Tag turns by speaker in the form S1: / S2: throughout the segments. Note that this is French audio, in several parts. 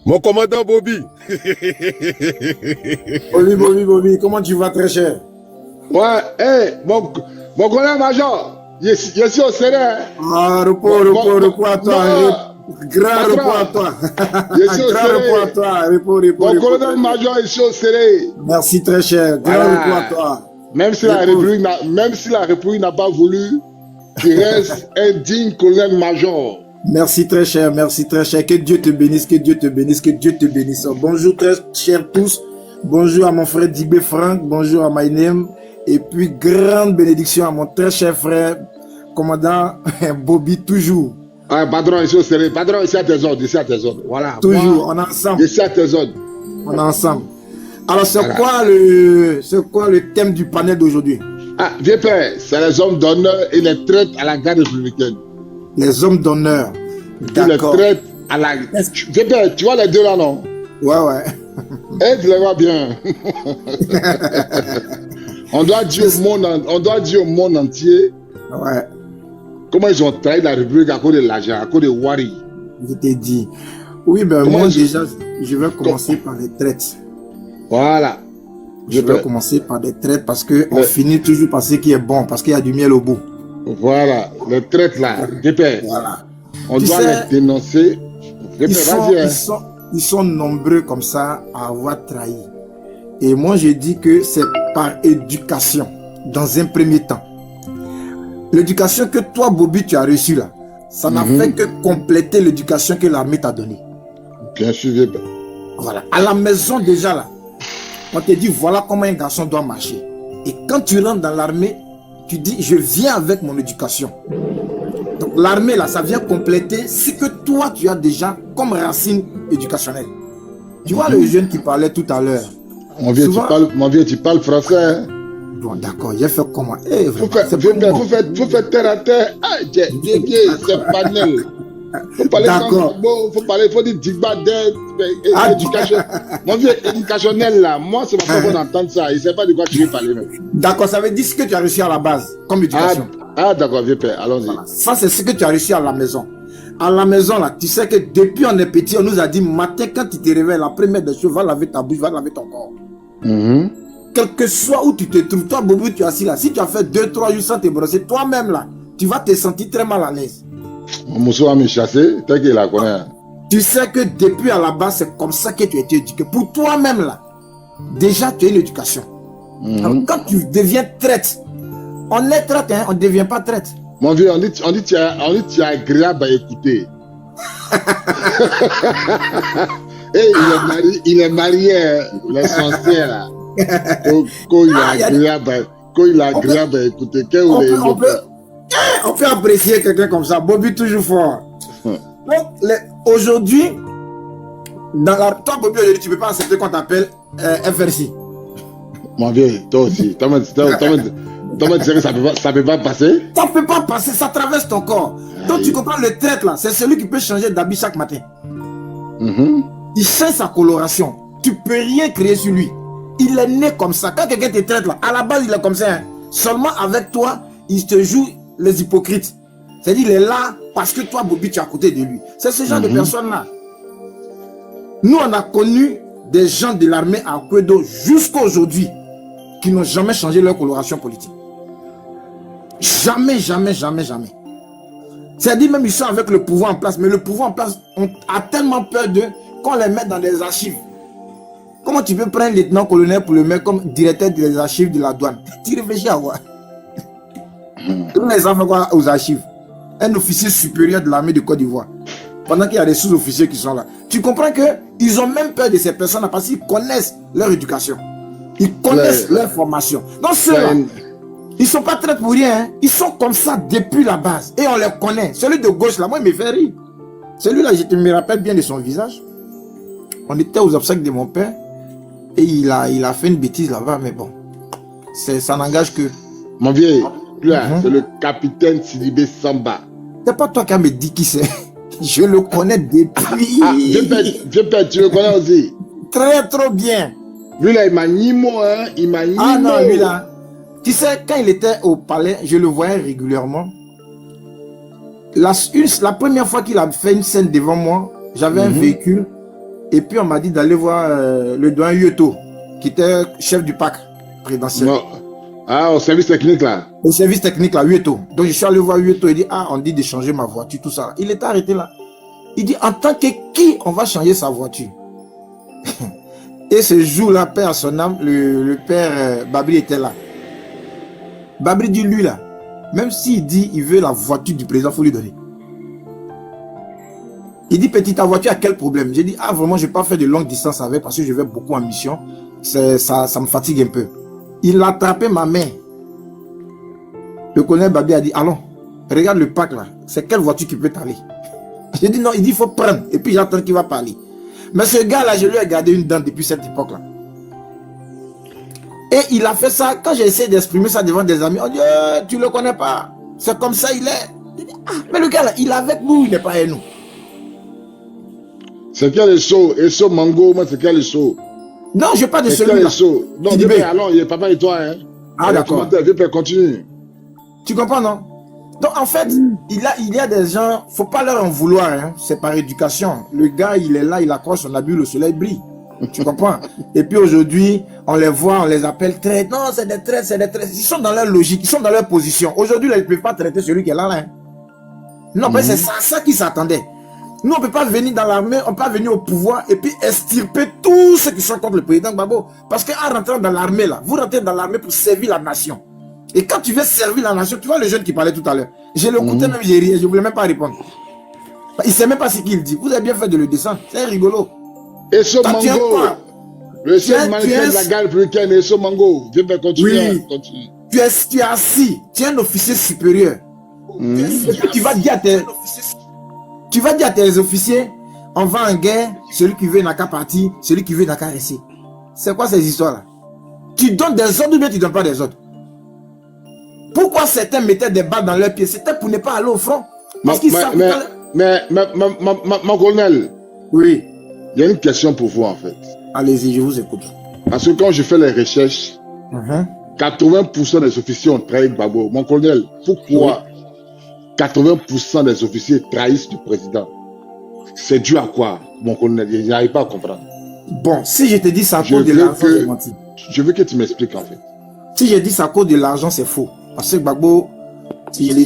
S1: Mon commandant Bobby.
S2: Bobby, comment tu vas très cher?
S3: Ouais, hey, mon colonel-major, je suis au Sénat.
S2: Ah, repos à toi. Grand repos à toi.
S3: Je suis au
S2: Grand repos à toi. Repos.
S3: Mon colonel-major, je suis au Sénat.
S2: Merci très cher. Grand repos à toi.
S3: Même si la République n'a pas voulu, tu restes un digne colonel-major.
S2: Merci très cher. Que Dieu te bénisse, que Dieu te bénisse. Bonjour très chers tous. Bonjour à mon frère Dibé Franck. Bonjour à my name. Et puis, grande bénédiction à mon très cher frère, commandant Bobby, toujours.
S3: Ah, patron, ici au Sénat. Patron, ici à tes ordres. Voilà.
S2: Toujours, on est ensemble.
S3: Ici à tes ordres.
S2: On est ensemble. Alors, c'est quoi le thème du panel d'aujourd'hui?
S3: Ah, vieux père, c'est les hommes d'honneur et les traites à la garde républicaine.
S2: Les hommes d'honneur.
S3: D'accord. Les traites à la... Vieux père, tu vois les deux là, non?
S2: Ouais.
S3: Et tu les vois bien. On doit dire au monde entier.
S2: Ouais.
S3: Comment ils ont trahi la République à cause de l'argent, à cause de Wari.
S2: Je t'ai dit. Oui, ben moi déjà, je vais commencer par les traites.
S3: Voilà.
S2: Je vais commencer par des traites parce qu'on finit toujours par ce qui est bon, parce qu'il y a du miel au bout.
S3: Voilà, les traites là,
S2: voilà.
S3: On doit les dénoncer.
S2: Ils sont nombreux comme ça à avoir trahi. Et moi je dis que c'est par éducation, dans un premier temps. L'éducation que toi, Bobby, tu as reçue là, ça n'a fait que compléter l'éducation que l'armée t'a donnée.
S3: Bien sûr.
S2: Voilà. À la maison déjà là, on te dit voilà comment un garçon doit marcher. Et quand tu rentres dans l'armée, tu dis je viens avec mon éducation. Donc l'armée là, ça vient compléter ce que toi tu as déjà comme racine éducationnelle. Tu vois le jeune qui parlait tout à l'heure.
S3: Mon vieux, tu parles français. Hein?
S2: Bon d'accord, j'ai fait comment?
S3: Faut faire terre à terre. Ah, c'est panel. Faut parler d'accord. Faut dire digba éducation. Mon vieux, éducationnel là, moi c'est ma façon d'entendre ça. Il ne sait pas de quoi tu veux parler même.
S2: D'accord, ça veut dire ce que tu as reçu à la base comme éducation.
S3: Ah d'accord, vieux père, allons-y.
S2: Voilà. Ça c'est ce que tu as reçu à la maison. À la maison là, tu sais que depuis on est petit, on nous a dit matin quand tu te réveilles, la première des choses, va laver ta bouche, va laver ton corps. Quel que soit où tu te trouves, toi Bobo, tu es assis là. Si tu as fait 2-3 jours sans te brosser, toi-même là, tu vas te sentir très mal à l'aise.
S3: Mon monsieur va me chasser, t'es qu'il la connaît.
S2: Tu sais que depuis à la base, c'est comme ça que tu as été éduqué. Pour toi-même là, déjà tu as une éducation. Alors, quand tu deviens traite, on est traite, hein, on ne devient pas traite.
S3: Mon vieux, on dit tu es agréable à écouter. Et il est marié, l'essentiel là. Quand il est agréable à écouter.
S2: On peut apprécier quelqu'un comme ça. Bobby toujours fort. Donc aujourd'hui, toi Bobby, tu ne peux pas accepter qu'on t'appelle FRC.
S3: Mon vieux, toi aussi. Toi, tu sais que ça ne peut pas passer.
S2: Ça ne peut pas passer, ça traverse ton corps. Donc tu comprends, le traite là, c'est celui qui peut changer d'habit chaque matin. Il change sa coloration. Tu ne peux rien créer sur lui. Il est né comme ça. Quand quelqu'un te traite là, à la base il est comme ça. Hein. Seulement avec toi, il te joue les hypocrites. C'est-à-dire il est là parce que toi Bobby tu es à côté de lui. C'est ce genre de personnes là. Nous on a connu des gens de l'armée à Kwedo jusqu'à aujourd'hui qui n'ont jamais changé leur coloration politique. Jamais. C'est-à-dire même ils sont avec le pouvoir en place, mais le pouvoir en place on a tellement peur d'eux qu'on les met dans des archives. Comment tu peux prendre un lieutenant-colonel pour le mettre comme directeur des archives de la douane? Tu réfléchis à quoi? Tous les enfants quoi aux archives? Un officier supérieur de l'armée de Côte d'Ivoire. Pendant qu'il y a des sous-officiers qui sont là. Tu comprends qu'ils ont même peur de ces personnes-là parce qu'ils connaissent leur éducation. Ils connaissent leur formation. Donc ceux-là, ils ne sont pas traités pour rien. Hein. Ils sont comme ça depuis la base. Et on les connaît. Celui de gauche là, moi il me fait rire. Celui-là, je me rappelle bien de son visage. On était aux obsèques de mon père. Et il a fait une bêtise là-bas, mais bon, ça n'engage que...
S3: Mon vieux, c'est le capitaine Sidibé Samba.
S2: C'est pas toi qui as me dit qui c'est. Je le connais depuis...
S3: Vieux père, tu le connais aussi.
S2: Très, trop bien.
S3: Lui là, il m'a nimo, hein.
S2: Ah non, lui là. Tu sais, quand il était au palais, je le voyais régulièrement. La première fois qu'il a fait une scène devant moi, j'avais un véhicule. Et puis on m'a dit d'aller voir le doyen Yueto, qui était chef du PAC présidentiel.
S3: Non. Ah, au service technique là.
S2: Au service technique là, Yueto. Donc je suis allé voir Yueto, il dit, ah, on dit de changer ma voiture, tout ça. Il était arrêté là. Il dit, en tant que qui on va changer sa voiture? Et ce jour-là, père à son âme, le père Babri était là. Babri dit, lui là, même s'il dit il veut la voiture du président, il faut lui donner. Il dit, petit, ta voiture a quel problème? J'ai dit, ah vraiment, je ne vais pas faire de longue distance avec parce que je vais beaucoup en mission. Ça me fatigue un peu. Il a attrapé ma main. Le colonel Babri a dit, allons, regarde le pack là. C'est quelle voiture qui peut t'aller? J'ai dit, non, il dit, il faut prendre. Et puis j'attends qu'il va parler. Mais ce gars-là, je lui ai gardé une dent depuis cette époque-là. Et il a fait ça, quand j'ai essayé d'exprimer ça devant des amis, on dit, tu ne le connais pas. C'est comme ça, il est. Je dis, ah, mais le gars-là, il est avec nous, il n'est pas avec nous.
S3: C'est quel le saut? Et saut Mango, moi, c'est quel le saut?
S2: Non, je n'ai pas de celui-là.
S3: Non, alors, il est papa et toi. Hein?
S2: Ah, d'accord.
S3: Continue.
S2: Tu comprends, non? Donc, en fait, il y a des gens, il ne faut pas leur en vouloir. Hein? C'est par éducation. Le gars, il est là, il accroche son habit, le soleil brille. Tu comprends? Et puis aujourd'hui, on les voit, on les appelle traîtres. Non, c'est des traîtres, c'est des traîtres. Ils sont dans leur logique, ils sont dans leur position. Aujourd'hui, ils ne peuvent pas traiter celui qui est là. Hein? Non, mais c'est ça qui s'attendait. Nous, on ne peut pas venir dans l'armée, on ne peut pas venir au pouvoir et puis extirper tous ceux qui sont contre le président Gbagbo. Parce qu'en rentrant dans l'armée, là, vous rentrez dans l'armée pour servir la nation. Et quand tu veux servir la nation, tu vois le jeune qui parlait tout à l'heure. Je l'écoutais même, j'ai ri, je ne voulais même pas répondre. Il ne sait même pas ce qu'il dit. Vous avez bien fait de le descendre. C'est rigolo.
S3: Et ce Mango, le seul mannequin de la gare républicaine, et ce Mango, je vais continuer.
S2: Oui. Continue. Tu es assis, tu es un officier supérieur. Tu vas dire à tes officiers, on va en guerre, celui qui veut n'a qu'à partir, celui qui veut n'a qu'à rester. C'est quoi ces histoires-là? Tu donnes des ordres ou bien tu ne donnes pas des ordres? Pourquoi certains mettaient des balles dans leurs pieds? C'était pour ne pas aller au front. Parce qu'ils savent
S3: mon colonel.
S2: Oui.
S3: Il y a une question pour vous en fait.
S2: Allez-y, je vous écoute.
S3: Parce que quand je fais les recherches, 80% des officiers ont trahi Gbagbo. Mon colonel, pourquoi 80% des officiers trahissent le président? C'est dû à quoi, mon colonel? Je n'arrive pas à comprendre.
S2: Bon, si je te dis ça à cause de l'argent, c'est menti.
S3: Je veux que tu m'expliques en fait.
S2: Si je dis ça à cause de l'argent, c'est faux. Parce que Gbagbo, il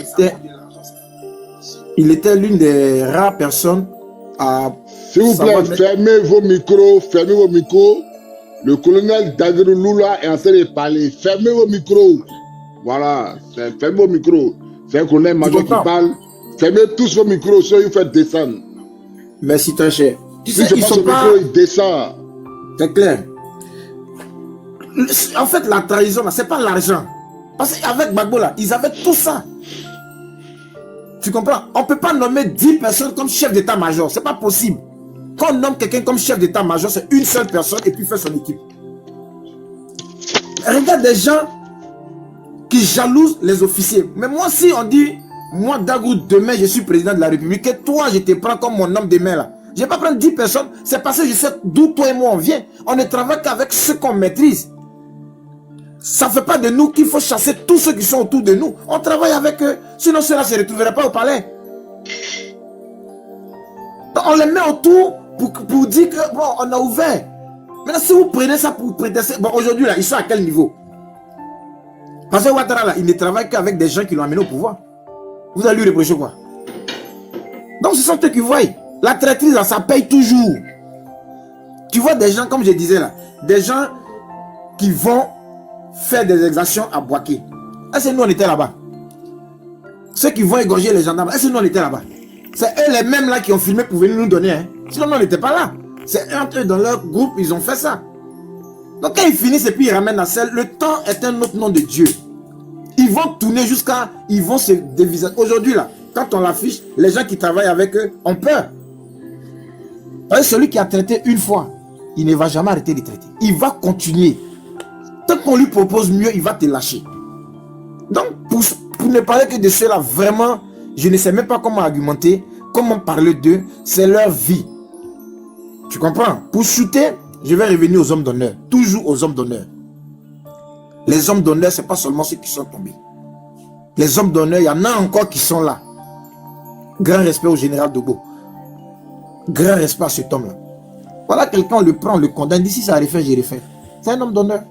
S2: était l'une des rares personnes à...
S3: S'il vous plaît, fermez vos micros, fermez vos micros. Le colonel Daguerre Lula est en train de parler. Fermez vos micros. Voilà, fermez vos micros. C'est un colonel-major qui parle. Fermez tous vos micros, sinon il faut descendre.
S2: Merci très cher. Tu
S3: sais, ils sont pas... micro, il descend.
S2: C'est clair. En fait, la trahison, là, c'est pas l'argent. Parce qu'avec Gbagbo, là, ils avaient tout ça. Tu comprends? On ne peut pas nommer 10 personnes comme chef d'état-major. C'est pas possible. Quand on nomme quelqu'un comme chef d'état-major, c'est une seule personne et puis fait son équipe. Regarde des gens qui jalousent les officiers. Mais moi, si on dit, moi, Dagou, demain, je suis président de la République, et toi, je te prends comme mon homme demain, là. Je ne vais pas prendre 10 personnes. C'est parce que je sais d'où toi et moi on vient. On ne travaille qu'avec ceux qu'on maîtrise. Ça ne fait pas de nous qu'il faut chasser tous ceux qui sont autour de nous. On travaille avec eux. Sinon, ceux-là ne se retrouveraient pas au palais. Donc, on les met autour pour dire que, bon, on a ouvert. Maintenant, si vous prenez ça pour prétester... Bon, aujourd'hui, là, ils sont à quel niveau? Parce que Ouattara, là, il ne travaille qu'avec des gens qui l'ont amené au pouvoir. Vous allez lui reprocher quoi? Donc, ce sont eux qui voient. La traîtrise, là, ça paye toujours. Tu vois des gens, comme je disais là, des gens qui vont faire des exactions à Bouaké. Est-ce que nous, on était là-bas? Ceux qui vont égorger les gendarmes, est-ce que nous, on était là-bas? C'est eux les mêmes là qui ont filmé pour venir nous donner. Hein. Sinon, nous, on n'était pas là. C'est entre eux, dans leur groupe, ils ont fait ça. Donc, quand ils finissent et puis ils ramènent la selle, le temps est un autre nom de Dieu. Ils vont tourner jusqu'à... Ils vont se dévisager. Aujourd'hui, là, quand on l'affiche, les gens qui travaillent avec eux ont peur. Parce que celui qui a traité une fois, il ne va jamais arrêter de traiter. Il va continuer. Tant qu'on lui propose mieux, il va te lâcher. Donc, pour ne parler que de cela, vraiment, je ne sais même pas comment argumenter, comment parler d'eux, c'est leur vie. Tu comprends? Pour shooter, je vais revenir aux hommes d'honneur. Toujours aux hommes d'honneur. Les hommes d'honneur, ce n'est pas seulement ceux qui sont tombés. Les hommes d'honneur, il y en a encore qui sont là. Grand respect au général Dogo. Grand respect à cet homme-là. Voilà quelqu'un, on le prend, on le condamne. D'ici, ça refait, j'ai refait. C'est un homme d'honneur.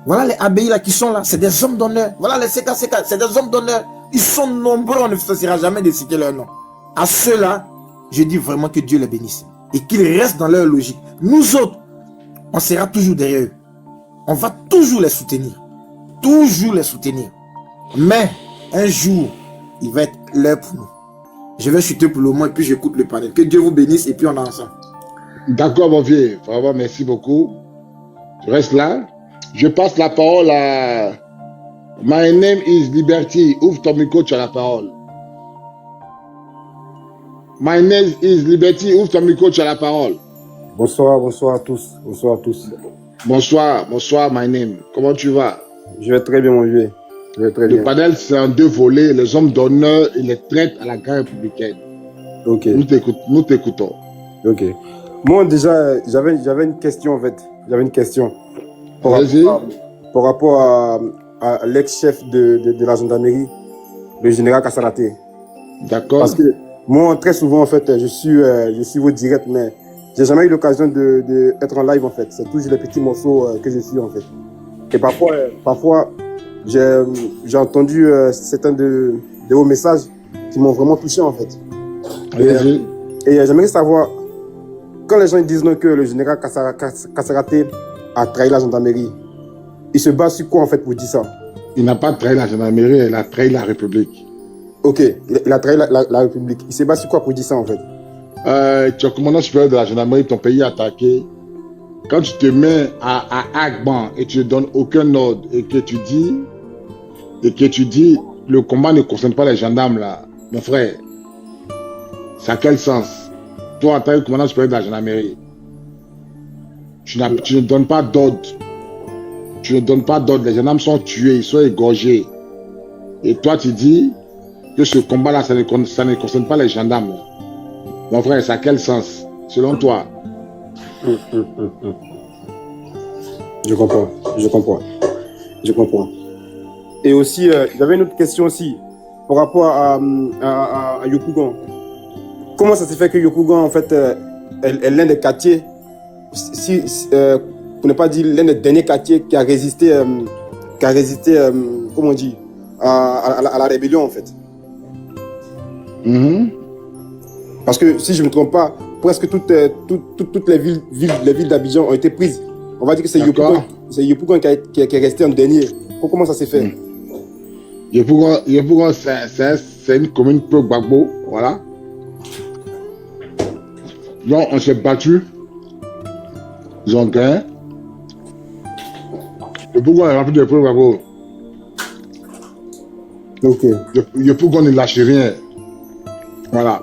S2: Voilà les ABI là qui sont là, c'est des hommes d'honneur. Voilà les CKCK, c'est des hommes d'honneur. Ils sont nombreux, on ne cessera jamais de citer leur nom. À ceux-là, je dis vraiment que Dieu les bénisse. Et qu'ils restent dans leur logique. Nous autres, on sera toujours derrière eux. On va toujours les soutenir. Toujours les soutenir. Mais, un jour, il va être l'heure pour nous. Je vais chuter pour le moment et puis j'écoute le panel. Que Dieu vous bénisse et puis on est ensemble.
S3: D'accord, mon vieux. Vraiment, merci beaucoup. Je reste là. Je passe la parole à My name is Liberty. Ouvre ton micro, tu as la parole. My name is Liberty. Ouvre ton micro, tu as la parole.
S1: Bonsoir, bonsoir à tous. Bonsoir à tous.
S3: Bonsoir, bonsoir, my name. Comment tu vas?
S1: Je vais très bien, mon vieux. Je vais très bien.
S3: Le panel, c'est en deux volets, les hommes d'honneur et les traîtres à la guerre républicaine.
S1: Ok.
S3: Nous t'écoutons.
S1: Ok. Moi, déjà, j'avais une question, en fait. J'avais une question. Par rapport à l'ex-chef de la gendarmerie, le général Kasaraté.
S3: D'accord.
S1: Parce que moi, très souvent, en fait, je suis vos directs, mais j'ai jamais eu l'occasion d'être en live, en fait. C'est toujours les petits morceaux que je suis, en fait. Et parfois j'ai entendu certains de vos messages qui m'ont vraiment touché, en fait. Et j'aimerais savoir, quand les gens disent non, que le général Kasaraté a trahi la gendarmerie, il se base sur quoi, en fait, pour dire ça?
S3: Il n'a pas trahi la gendarmerie, il a trahi la République.
S1: Ok, il a trahi la République. Il se base sur quoi pour dire ça, en fait?
S3: Tu es commandant supérieur de la gendarmerie, ton pays est attaqué. Quand tu te mets à Agban et tu ne donnes aucun ordre et que tu dis le combat ne concerne pas les gendarmes là, mon frère, ça a quel sens? Toi, en tant que commandant supérieur de la gendarmerie, tu ne donnes pas d'ordre. Tu ne donnes pas d'ordre. Les gendarmes sont tués, ils sont égorgés. Et toi, tu dis que ce combat-là, ça ne concerne pas les gendarmes. Là. Mon frère, ça a quel sens, selon toi?
S1: Je comprends. Et aussi, j'avais une autre question aussi, par rapport à Yopougon. Comment ça se fait que Yopougon, en fait, est l'un des quartiers, pour ne pas dire l'un des derniers quartiers qui a résisté, comment on dit, à la rébellion, en fait. Parce que si je ne me trompe pas, presque toutes les villes d'Abidjan ont été prises. On va dire que c'est Yopougon qui est resté en dernier. Comment ça s'est fait?
S3: Yopougon, c'est une commune peu Gbagbo, voilà. Donc on s'est battu. Ils ont gagné. Yopougon est rempli de peu Gbagbo.
S1: Ok.
S3: Yopougon ne lâche rien. Voilà.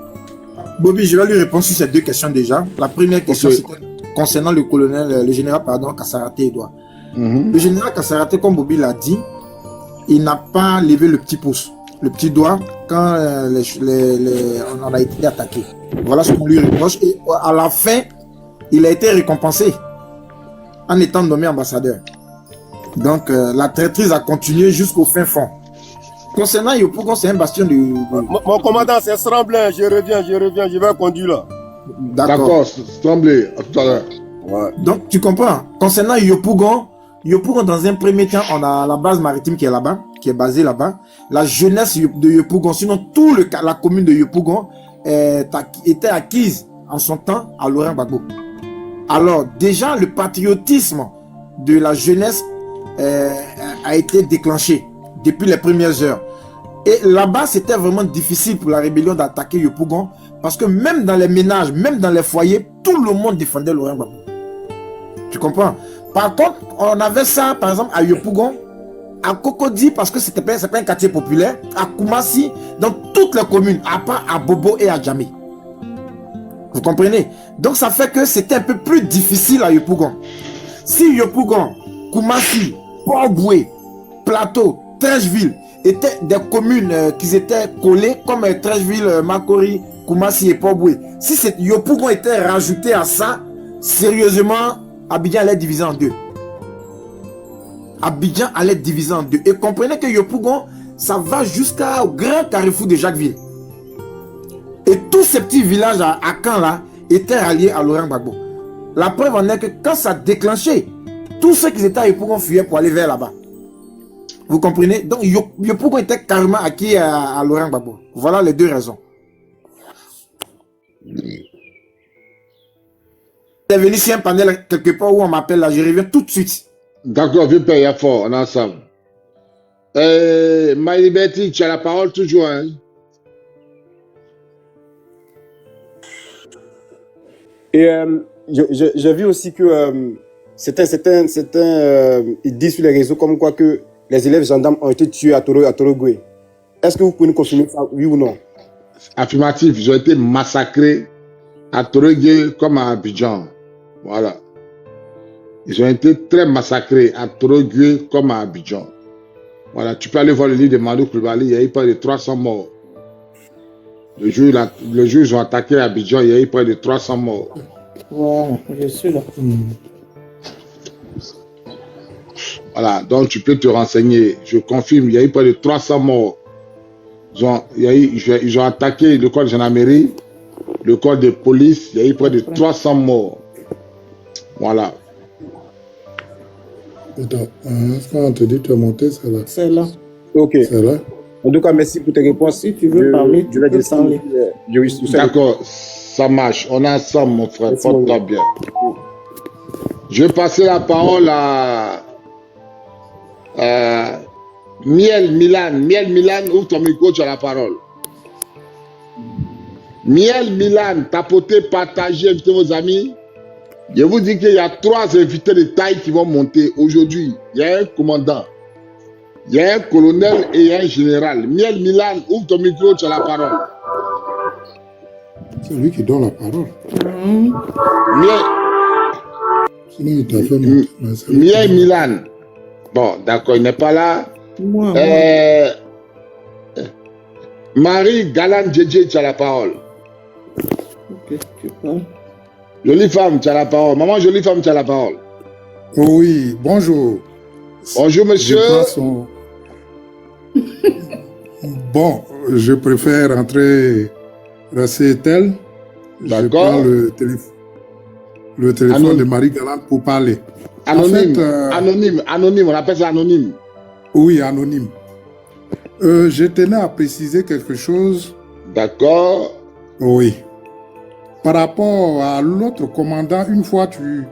S2: Bobby, je vais lui répondre sur ces deux questions déjà. La première question, c'était concernant le général Kasaraté Edouard. Le général Kasaraté, comme Bobby l'a dit, il n'a pas levé le petit pouce, le petit doigt, quand on a été attaqué. Voilà ce qu'on lui reproche. Et à la fin, il a été récompensé en étant nommé ambassadeur. Donc, la traîtrise a continué jusqu'au fin fond. Concernant Yopougon, c'est un bastion de...
S1: Mon commandant, c'est Tremblay. Je reviens, je vais conduire là.
S3: D'accord, Tremblay, à tout à l'heure.
S1: Ouais.
S2: Donc, tu comprends. Concernant Yopougon, dans un premier temps, on a la base maritime qui est là-bas, qui est basée là-bas. La jeunesse de Yopougon, sinon la commune de Yopougon était acquise en son temps à Laurent Gbagbo. Alors, déjà, le patriotisme de la jeunesse a été déclenché depuis les premières heures. Et là-bas, c'était vraiment difficile pour la rébellion d'attaquer Yopougon, parce que même dans les ménages, même dans les foyers, tout le monde défendait Laurent Gbagbo. Tu comprends? Par contre, on avait ça, par exemple, à Yopougon, à Cocody, parce que c'était pas un quartier populaire, à Koumassi, dans toutes les communes, à part à Bobo et à Djamé. Vous comprenez? Donc, ça fait que c'était un peu plus difficile à Yopougon. Si Yopougon, Koumassi, Port-Boué, Plateau, Trècheville étaient des communes qui étaient collées, comme Trècheville, Makori, Koumassi et Port-Boué. Si Yopougon était rajouté à ça, sérieusement, Abidjan allait diviser en deux. Abidjan allait diviser en deux. Et comprenez que Yopougon, ça va jusqu'au grand carrefour de Jacquesville. Et tous ces petits villages à Caen là étaient ralliés à Laurent Gbagbo. La preuve en est que quand ça a déclenché, tous ceux qui étaient à Yopougon fuyaient pour aller vers là-bas. Vous comprenez? Donc Yopougon était carrément acquis à Laurent Gbagbo. Voilà les deux raisons. Il est venu sur un panel quelque part où on m'appelle là, je reviens tout de suite.
S3: D'accord, vieux père, il y a fort, on est ensemble. My Liberty, tu as la parole toujours, hein?
S1: Et j'ai vu aussi que ils disent sur les réseaux comme quoi que les élèves gendarmes ont été tués à Torogoué. Est-ce que vous pouvez nous confirmer ça, oui ou non?
S3: Affirmatif, ils ont été massacrés à Torogoué comme à Abidjan. Voilà. Ils ont été très massacrés à Torogoué comme à Abidjan. Voilà, tu peux aller voir le livre de Mandou Koulibaly, il y a eu près de 300 morts. Le jour où ils ont attaqué Abidjan, il y a eu près de 300 morts.
S4: Wow, je suis là.
S3: Voilà, donc tu peux te renseigner. Je confirme, il y a eu près de 300 morts. Ils ont attaqué le corps de gendarmerie, le corps de police, il y a eu près de 300 morts. Voilà.
S5: Attends, est-ce qu'on te dit de te monter, c'est là?
S4: C'est là.
S1: Ok.
S5: C'est là?
S1: En tout cas, merci pour tes réponses.
S4: Si tu veux parler, tu peux parler.
S3: D'accord, ça marche. On est ensemble, mon frère. Porte-toi bien. Je vais passer la parole à Miel Milan. Miel Milan, ouvre ton micro, tu as la parole. Miel Milan, tapotez, partagez, invitez vos amis. Je vous dis qu'il y a 3 invités de taille qui vont monter aujourd'hui. Il y a un commandant, il y a un colonel et il y a un général. Miel Milan, ouvre ton micro, tu as la parole.
S5: C'est lui qui donne la parole.
S3: Miel,
S5: Sinon, il t'a fait monter.
S3: Miel Milan. Bon, d'accord, il n'est pas là.
S4: Moi,
S3: Marie Galan Djedje, tu as la parole.
S4: ok, tu parles.
S3: Jolie femme, tu as la parole. Maman, jolie femme, tu as la parole.
S5: Oui, bonjour.
S3: Bonjour, monsieur.
S5: Je prends son- Bon, je préfère rester tel. Je
S3: D'accord.
S5: prends le téléphone
S3: Anonyme.
S5: de Marie Galante pour parler.
S3: Anonyme,
S5: En fait,
S3: anonyme, on appelle ça anonyme.
S5: Oui, anonyme. Je tenais à préciser quelque chose.
S3: D'accord.
S5: Oui. Par rapport à l'autre commandant, une fois tu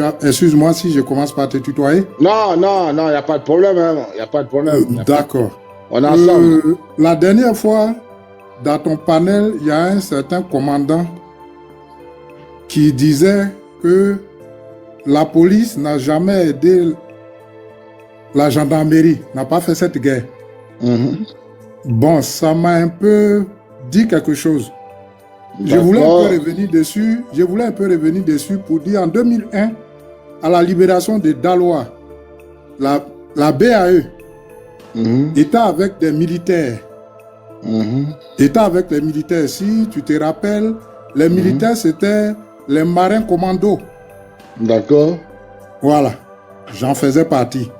S5: as... Excuse-moi si je commence par te tutoyer.
S3: Non, il n'y a pas de problème. Il n'y a pas de problème.
S5: D'accord.
S3: On est ensemble.
S5: La dernière fois, dans ton panel, il y a un certain commandant qui disait que la police n'a jamais aidé la gendarmerie, n'a pas fait cette guerre. Bon, ça m'a un peu dit quelque chose. Je voulais un peu revenir dessus. Je voulais un peu revenir dessus pour dire en 2001, à la libération de Daloa, la BAE était avec des militaires. Était avec les militaires. Si tu te rappelles, les militaires, c'était les marins commandos.
S3: D'accord.
S5: Voilà. J'en faisais partie.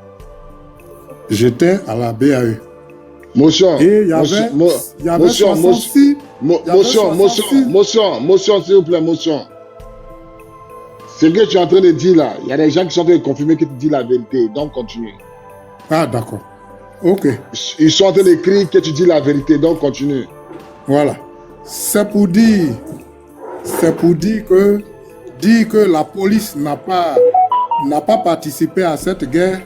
S5: J'étais à la BAE.
S3: Motion.
S5: Et il y avait,
S3: motion,
S5: 66.
S3: motion, s'il vous plaît, motion. Ce que tu es en train de dire là, il y a des gens qui sont en train de confirmer que tu dis la vérité. Donc, continue.
S5: Ah, d'accord. Ok.
S3: Ils sont en train d'écrire que tu dis la vérité. Donc, continue.
S5: Voilà. C'est pour dire que la police n'a pas participé à cette guerre,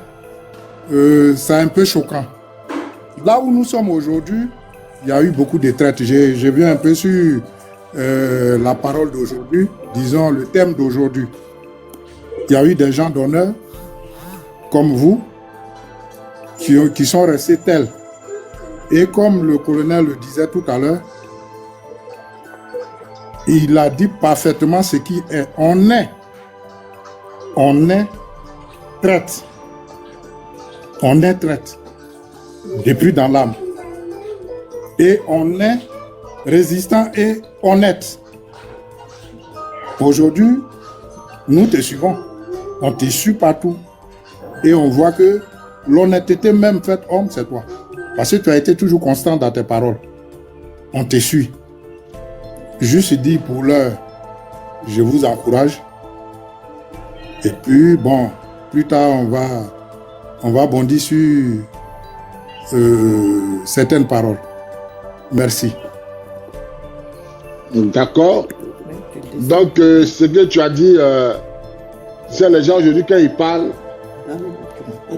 S5: c'est un peu choquant. Là où nous sommes aujourd'hui, il y a eu beaucoup de traites. J'ai vu un peu sur la parole d'aujourd'hui, disons le thème d'aujourd'hui. Il y a eu des gens d'honneur, comme vous, qui sont restés tels. Et comme le colonel le disait tout à l'heure, il a dit parfaitement ce qui est. On est traite. On est traite. Depuis dans l'âme. Et on est résistant et honnête. Aujourd'hui, nous te suivons. On te suit partout. Et on voit que l'honnêteté même faite homme, c'est toi. Parce que tu as été toujours constant dans tes paroles. On te suit. Juste dit pour l'heure, je vous encourage. Et puis, bon, plus tard, on va bondir sur certaines paroles. Merci.
S3: D'accord. Donc, ce que tu as dit, c'est les gens aujourd'hui, quand ils parlent,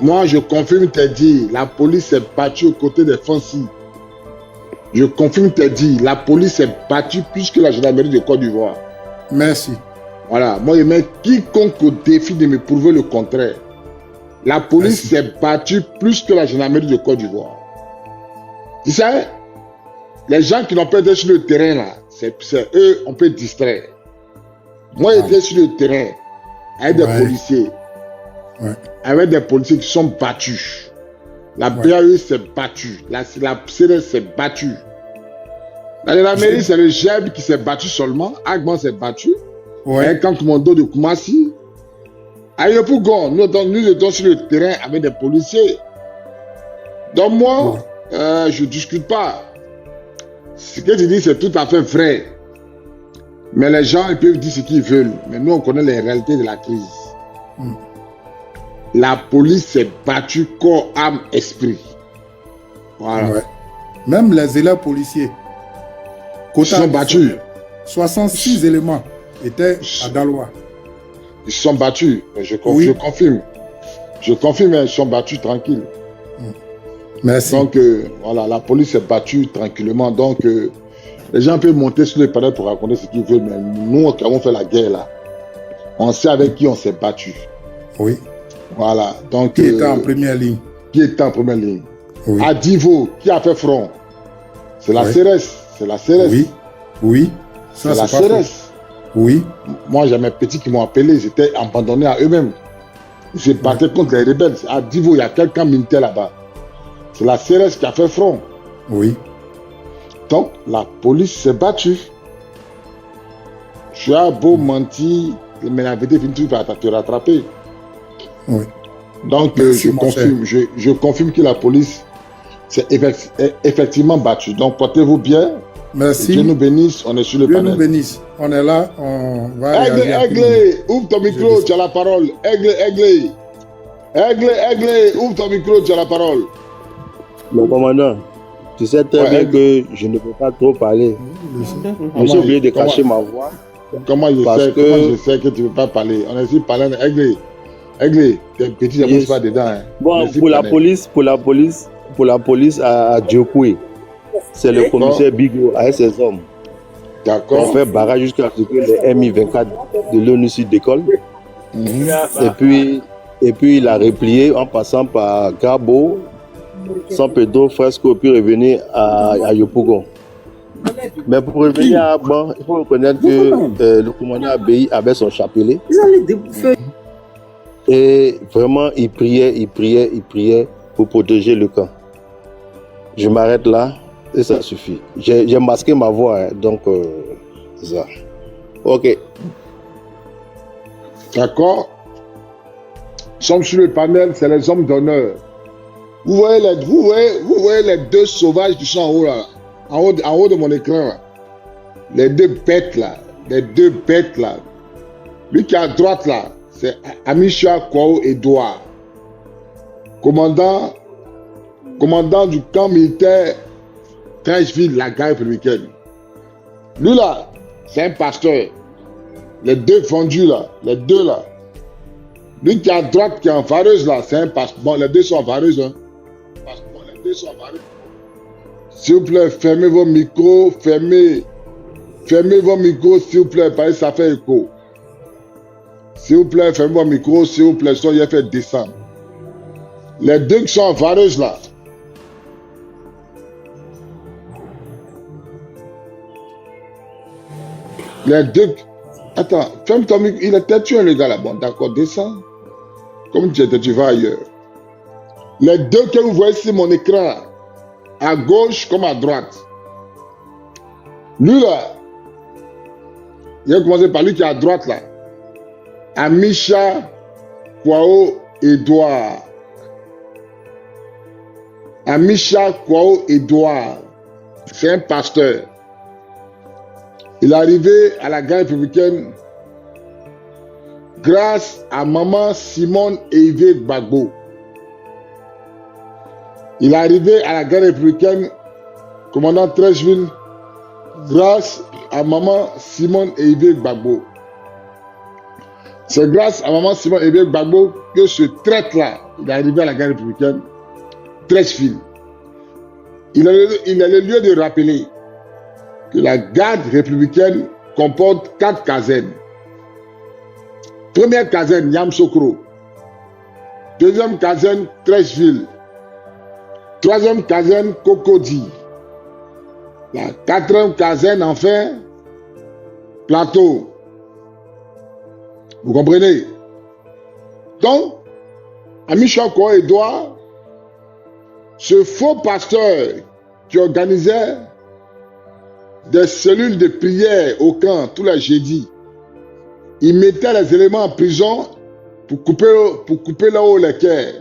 S3: moi, je confirme tes dits. La police s'est battue aux côtés des Fancy. Je confirme tes dits. La police s'est battue plus que la gendarmerie de Côte d'Ivoire.
S5: Merci.
S3: Voilà. Moi, je mets quiconque au défi de me prouver le contraire. La police s'est battue plus que la gendarmerie de Côte d'Ivoire. Tu sais, les gens qui n'ont pas été sur le terrain, là, c'est eux, on peut distraire. Moi, j'étais sur le terrain avec des policiers.
S5: Ouais.
S3: Avec des policiers qui sont battus. La BAE s'est battue. La CRS s'est battue. La gendarmerie, c'est le GEB qui s'est battu seulement. Agban s'est battu.
S5: Ouais.
S3: Et quand commando de Koumassi. À Yopougon, nous étions sur le terrain avec des policiers. Donc moi, je ne discute pas. Ce que tu dis, c'est tout à fait vrai. Mais les gens, ils peuvent dire ce qu'ils veulent. Mais nous, on connaît les réalités de la crise. La police s'est battue corps, âme, esprit. Voilà.
S5: Ouais. Même les élèves policiers.
S3: Ils sont battus.
S5: 66 éléments étaient à Daloa.
S3: Ils se sont battus. Je confirme. Je confirme, ils sont battus tranquilles.
S5: Merci.
S3: Donc, voilà, la police s'est battue tranquillement. Donc, les gens peuvent monter sur les panels pour raconter ce qu'ils veulent. Mais nous, qui avons fait la guerre là, on sait avec qui on s'est battu.
S5: Oui.
S3: Voilà. Donc,
S5: qui était en première ligne?
S3: Qui était en première ligne?
S5: Oui.
S3: À Divo, qui a fait front? C'est la CRS. C'est la CRS.
S5: Oui. Oui.
S3: C'est la CRS.
S5: Oui.
S3: Moi, j'ai mes petits qui m'ont appelé, ils étaient abandonnés à eux-mêmes. Ils se battaient contre les rebelles. À Divo, il y a quelqu'un militaire là-bas. C'est la CRS qui a fait front.
S5: Oui.
S3: Donc, la police s'est battue. Tu as beau mentir, mais la vérité finit par te rattraper.
S5: Oui.
S3: Donc, je confirme que la police s'est effectivement battue. Donc, portez-vous bien.
S5: Merci.
S3: Dieu nous bénisse, on est sur le panel.
S5: Dieu nous bénisse. On est là, on va
S3: Aigle, ouvre ton micro, tu as la parole. Aigle, ouvre ton micro, tu as la parole.
S6: Mon commandant, tu sais très bien que je ne peux pas trop parler. Je suis obligé de cacher ma voix.
S3: Comment je sais que tu ne peux pas parler? On est sur le panel. Aigle, tes petits ne poussent pas dedans. Hein.
S6: Bon, pour la police à Djokoué, c'est le commissaire Bigo avec ses hommes.
S3: D'accord.
S6: On fait barrage jusqu'à ce que les MI-24 de l'ONU Sud décollent. Et puis il a replié en passant par Gabo, San Pedro, Fresco, puis revenir à Yopougon. Mais pour revenir à Agban, il faut reconnaître que le commandant Abéi avait son chapelet. Et vraiment, il priait pour protéger le camp. Je m'arrête là et ça suffit. J'ai masqué ma voix, hein, donc c'est ça. Ok.
S3: D'accord. Nous sommes sur le panel, c'est les hommes d'honneur. Vous voyez les deux sauvages qui sont en haut là, en haut de mon écran là. Les deux bêtes là. Lui qui est à droite là, c'est Amisha Kwao Edouard, commandant du camp militaire Trècheville, la garde républicaine. Lui là, c'est un pasteur. Les deux vendus là, les deux là. Lui qui est à droite, qui est en vareuse là, c'est un pasteur. Bon, les deux sont en vareuse, hein. S'il vous plaît, fermez vos micros, fermez vos micros, s'il vous plaît, parce que ça fait écho. S'il vous plaît, fermez vos micros, s'il vous plaît, sinon il a fait descendre. Les deux qui sont en vareuse là. Les deux. Attends, ferme ton micro. Il était tué le gars là. Bon, d'accord, descends. Comme tu étais, tu vas ailleurs. Les deux que vous voyez sur mon écran, à gauche comme à droite. Lui là, il a commencé par lui qui est à droite là. Amisha Kwao Edouard. Amisha Kwao Edouard. C'est un pasteur. Il est arrivé à la garde républicaine grâce à maman Simone Evé Gbagbo. Il est arrivé à la guerre républicaine, commandant Treichville, grâce à maman Simone Evé Gbagbo. C'est grâce à maman Simone Evé Gbagbo que ce traître-là, il est arrivé à la guerre républicaine, Treichville. Il a le lieu de rappeler que la garde républicaine comporte 4 casernes. Première caserne, Yamsokro. Deuxième caserne, Treichville. Troisième caserne, Cocody. La 4e caserne, enfin, Plateau. Vous comprenez? Donc, Ami Chako Edouard, ce faux pasteur qui organisait des cellules de prière au camp tous les jeudis, il mettait les éléments en prison pour couper là-haut les cœurs.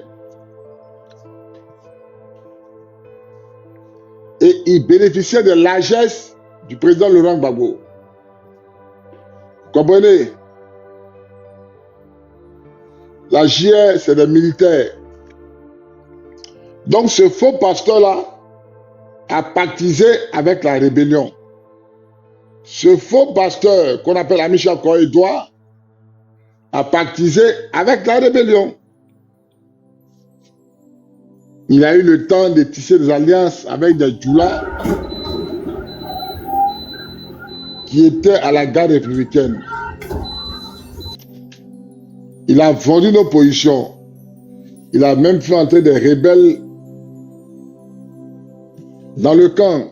S3: Et il bénéficiait de la largesse du président Laurent Gbagbo. Vous comprenez? La JR, c'est des militaires. Donc ce faux pasteur-là a pactisé avec la rébellion. Ce faux pasteur qu'on appelle Ami Chako Edouard a pactisé avec la rébellion. Il a eu le temps de tisser des alliances avec des djoulas qui étaient à la garde républicaine. Il a vendu nos positions. Il a même fait entrer des rebelles dans le camp.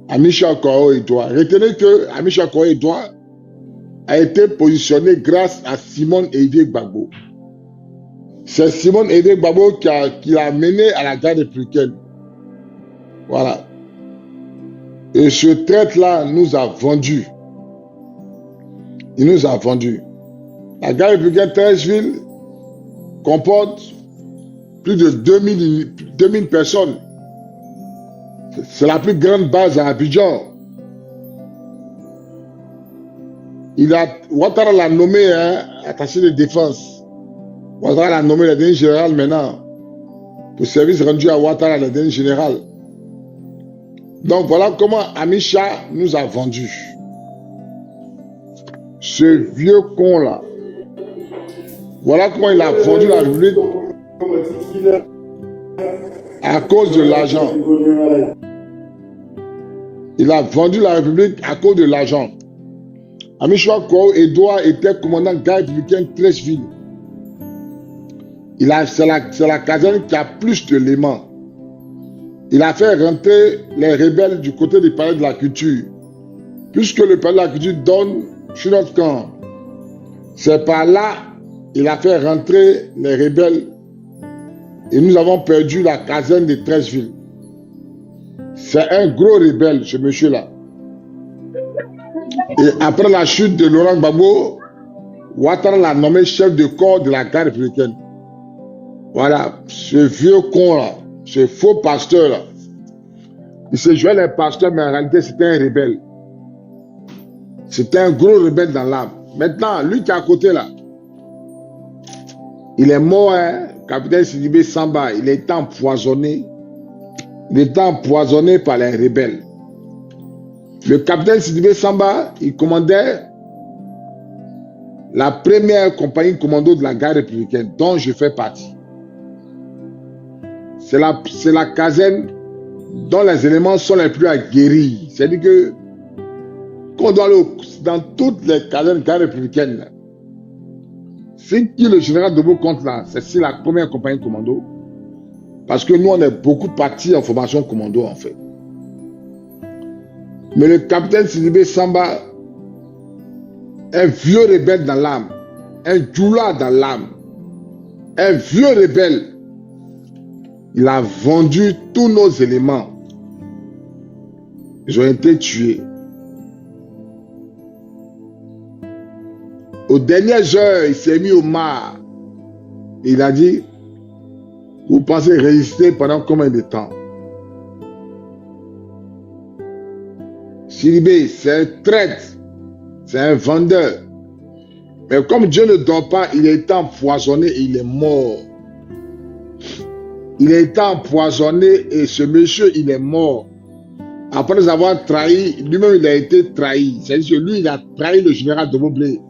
S3: Ami Chako Edouard. Retenez que Ami Chako Edouard a été positionné grâce à Simone Evé Gbagbo. C'est Simone Evé Gbagbo qui l'a mené à la garde républicaine. Voilà. Et ce traître-là nous a vendus. Il nous a vendus. La garde républicaine Treichville comporte plus de 2000 personnes. C'est la plus grande base à Abidjan. Ouattara l'a nommé attaché de défense. Ouattara l'a nommé le dernier général maintenant. Pour service rendu à Ouattara, le dernier général. Donc voilà comment Amicha nous a vendus. Ce vieux con-là. Voilà comment il a vendu la République à cause de l'argent. Il a vendu la République à cause de l'argent. Ami Chako Edouard était commandant garde républicaine Treichville. C'est la caserne qui a plus d'éléments. Il a fait rentrer les rebelles du côté du palais de la culture. Puisque le palais de la culture donne sur notre camp. C'est par là qu'il a fait rentrer les rebelles. Et nous avons perdu la caserne de Treichville. C'est un gros rebelle, ce monsieur-là. Et après la chute de Laurent Gbagbo, Ouattara l'a nommé chef de corps de la garde républicaine. Voilà, ce vieux con-là, ce faux pasteur-là. Il se jouait les pasteurs, mais en réalité, c'était un rebelle. C'était un gros rebelle dans l'âme. Maintenant, lui qui est à côté là, il est mort, hein, capitaine Sidibé Samba, il est empoisonné. Il était empoisonné par les rebelles. Le capitaine Sidibé Samba, il commandait la première compagnie commando de la garde républicaine, dont je fais partie. C'est la caserne dont les éléments sont les plus aguerris. C'est-à-dire que qu'on doit aller dans toutes les casernes garde républicaines. C'est qui le général Debout compte là? C'est la première compagnie commando. Parce que nous, on est beaucoup partis en formation commando, en fait. Mais le capitaine Sidibé Samba, un vieux rebelle dans l'âme, un djoula dans l'âme, un vieux rebelle, il a vendu tous nos éléments. Ils ont été tués. Aux dernières heures, il s'est mis au mar. Il a dit, vous pensez résister pendant combien de temps? Sidibé, c'est un traître, c'est un vendeur. Mais comme Dieu ne dort pas, il a été empoisonné et il est mort. Il a été empoisonné et ce monsieur, il est mort. Après avoir trahi, lui-même, il a été trahi. C'est-à-dire que lui, il a trahi le général de Beaublé.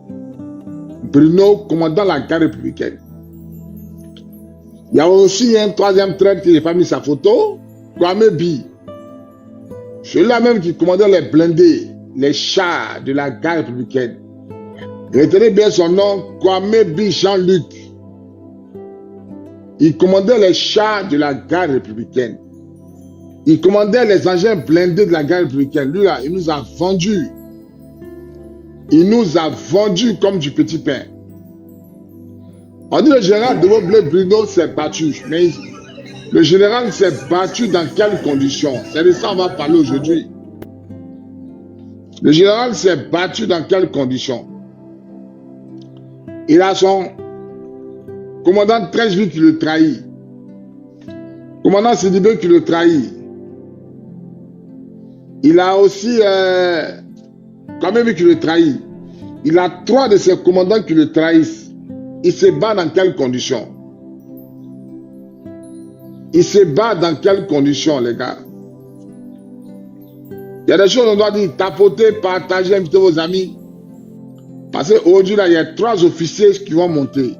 S3: Bruno, commandant la garde républicaine. Il y a aussi un troisième traître qui n'a pas mis sa photo, Kwame Bi. Celui-là même qui commandait les blindés, les chars de la garde républicaine. Retenez bien son nom, Kwame Bi Jean-Luc. Il commandait les chars de la garde républicaine. Il commandait les engins blindés de la garde républicaine. Lui là, il nous a vendus. Il nous a vendus comme du petit pain. On dit le général de Beaublé Bruno s'est battu. Mais le général s'est battu dans quelles conditions? C'est de ça qu'on va parler aujourd'hui. Le général s'est battu dans quelles conditions? Il a son commandant Treichville qui le trahit. Commandant Sidibé qui le trahit. Il a aussi quand même qui le trahit. Il a 3 de ses commandants qui le trahissent. Il se bat dans quelles conditions? Il se bat dans quelles conditions, les gars? Il y a des choses qu'on doit dire, tapoter, partager, inviter vos amis. Parce qu'aujourd'hui, là, il y a 3 officiers qui vont monter.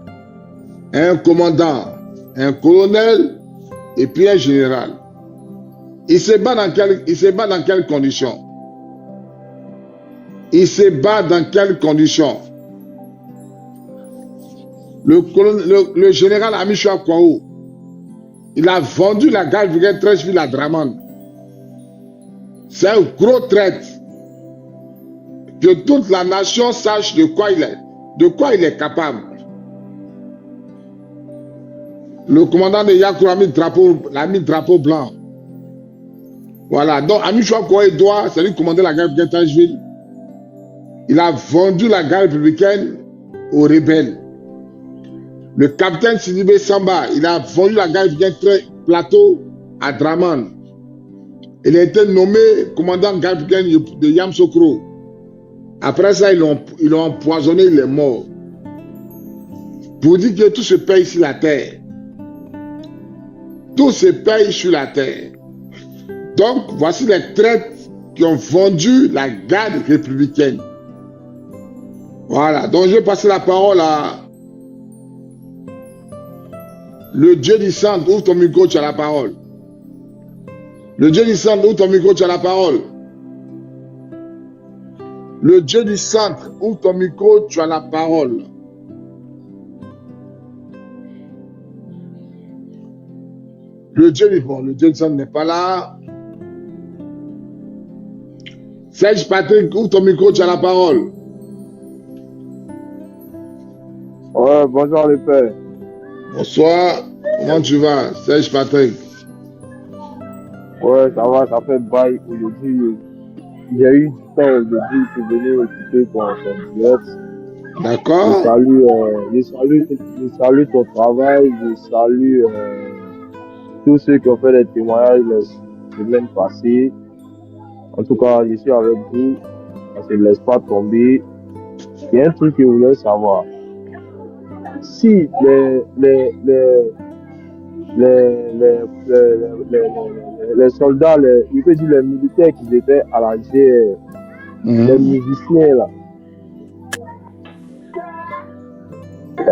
S3: Un commandant, un colonel et puis un général. Il se bat dans quelles conditions? Il se bat dans quelles conditions? Le général Amichua Kwao, il a vendu la garde brigade Treichville à Draman. C'est un gros traître. Que toute la nation sache de quoi il est capable. Le commandant de Yakou a mis drapeau blanc. Voilà. Donc, Amichua Kwao c'est lui qui commandait la garde brigade Treichville. Il a vendu la garde républicaine aux rebelles. Le capitaine Sidibé Samba, il a vendu la garde républicaine plateau à Draman. Il a été nommé commandant garde républicaine de Yamsokro. Après ça, ils l'ont empoisonné, il est mort. Pour dire que tout se paye sur la terre. Tout se paye sur la terre. Donc, voici les traîtres qui ont vendu la garde républicaine. Voilà, donc je vais passer la parole à le Dieu du centre. Ouvre ton micro, tu as la parole. Le Dieu du centre, ouvre ton micro, tu as la parole. Le Dieu du centre, ouvre ton micro, tu as la parole. Le Dieu du centre n'est pas là. Serge Patrick, ouvre ton micro, tu as la parole.
S7: Ouais, bonjour les pères.
S3: Bonsoir, comment tu vas, Serge Patrick?
S7: Ouais, ça va, ça fait bail aujourd'hui. J'ai eu du temps aujourd'hui pour venir écouter ton direct.
S3: D'accord.
S7: Je salue ton travail, je salue tous ceux qui ont fait des témoignages les semaines passées. En tout cas, je suis avec vous, parce que je ne laisse pas tomber. Il y a un truc que je voulais savoir. Si les soldats, il peut dire les militaires qui étaient à la GR, les musiciens là,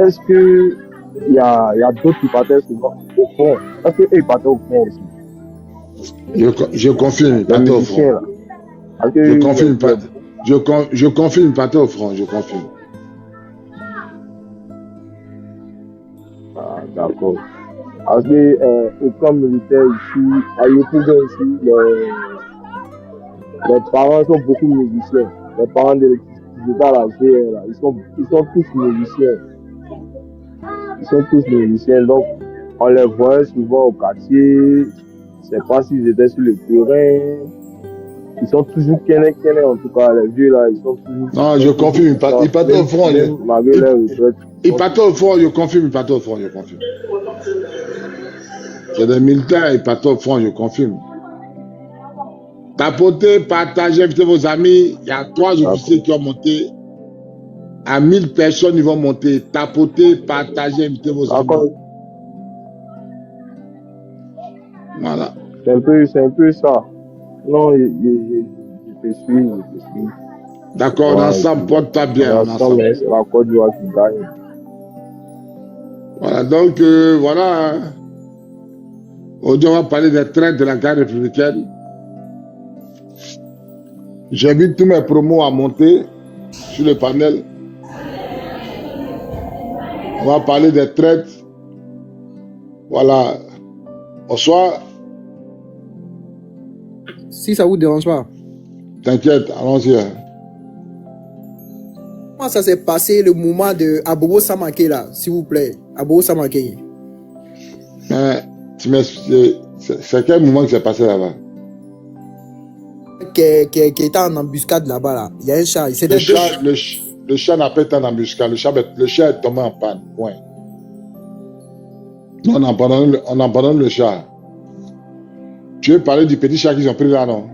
S7: est-ce que il y a d'autres qui partaient souvent au front? Est-ce qu'eux ils partaient au front aussi?
S3: Je confirme, ils partaient au front. Je confirme, ils partaient au front, je confirme.
S7: Ah, d'accord. Parce que au camp militaire ici, à Yopougon ici, les parents sont beaucoup musiciens. Les parents de l'état à la GR, là, ils sont tous musiciens. Ils sont tous musiciens, donc on les voyait souvent au quartier. Je ne sais pas s'ils étaient sur le terrain. Ils sont toujours kene, en tout cas, les vieux là, ils sont toujours.
S3: Non, je confirme, ils partaient au front. Ils partaient au front, je confirme, ils partaient au front, je confirme. C'est des militaires, ils partaient au front, je confirme. Tapotez, partagez, invitez vos amis. Il y a 3 officiers qui ont monté. À 1000 personnes, ils vont monter, tapoter, partager, inviter vos amis. Voilà.
S7: C'est un peu ça. Non, je te suis.
S3: D'accord, on est ensemble, porte-toi bien.
S7: On est ensemble, c'est la Côte d'Ivoire qui gagne.
S3: Voilà, donc voilà. Aujourd'hui, on va parler des traits de la garde républicaine. J'invite tous mes promos à monter sur le panel. On va parler des traites. Voilà. Bonsoir.
S8: Si ça vous dérange pas.
S3: T'inquiète, allons-y.
S8: Comment ça s'est passé le moment de Abobo Samake là, s'il vous plaît? Abobo Samake.
S3: Mais c'est quel moment que c'est passé là-bas?
S8: Qui était en embuscade là-bas là. Il y a un chat.
S3: Le chat n'a pas été en embuscade. Le chat est tombé en panne. Point. On abandonne le chat. Tu veux parler du petit chat qu'ils ont pris là, non?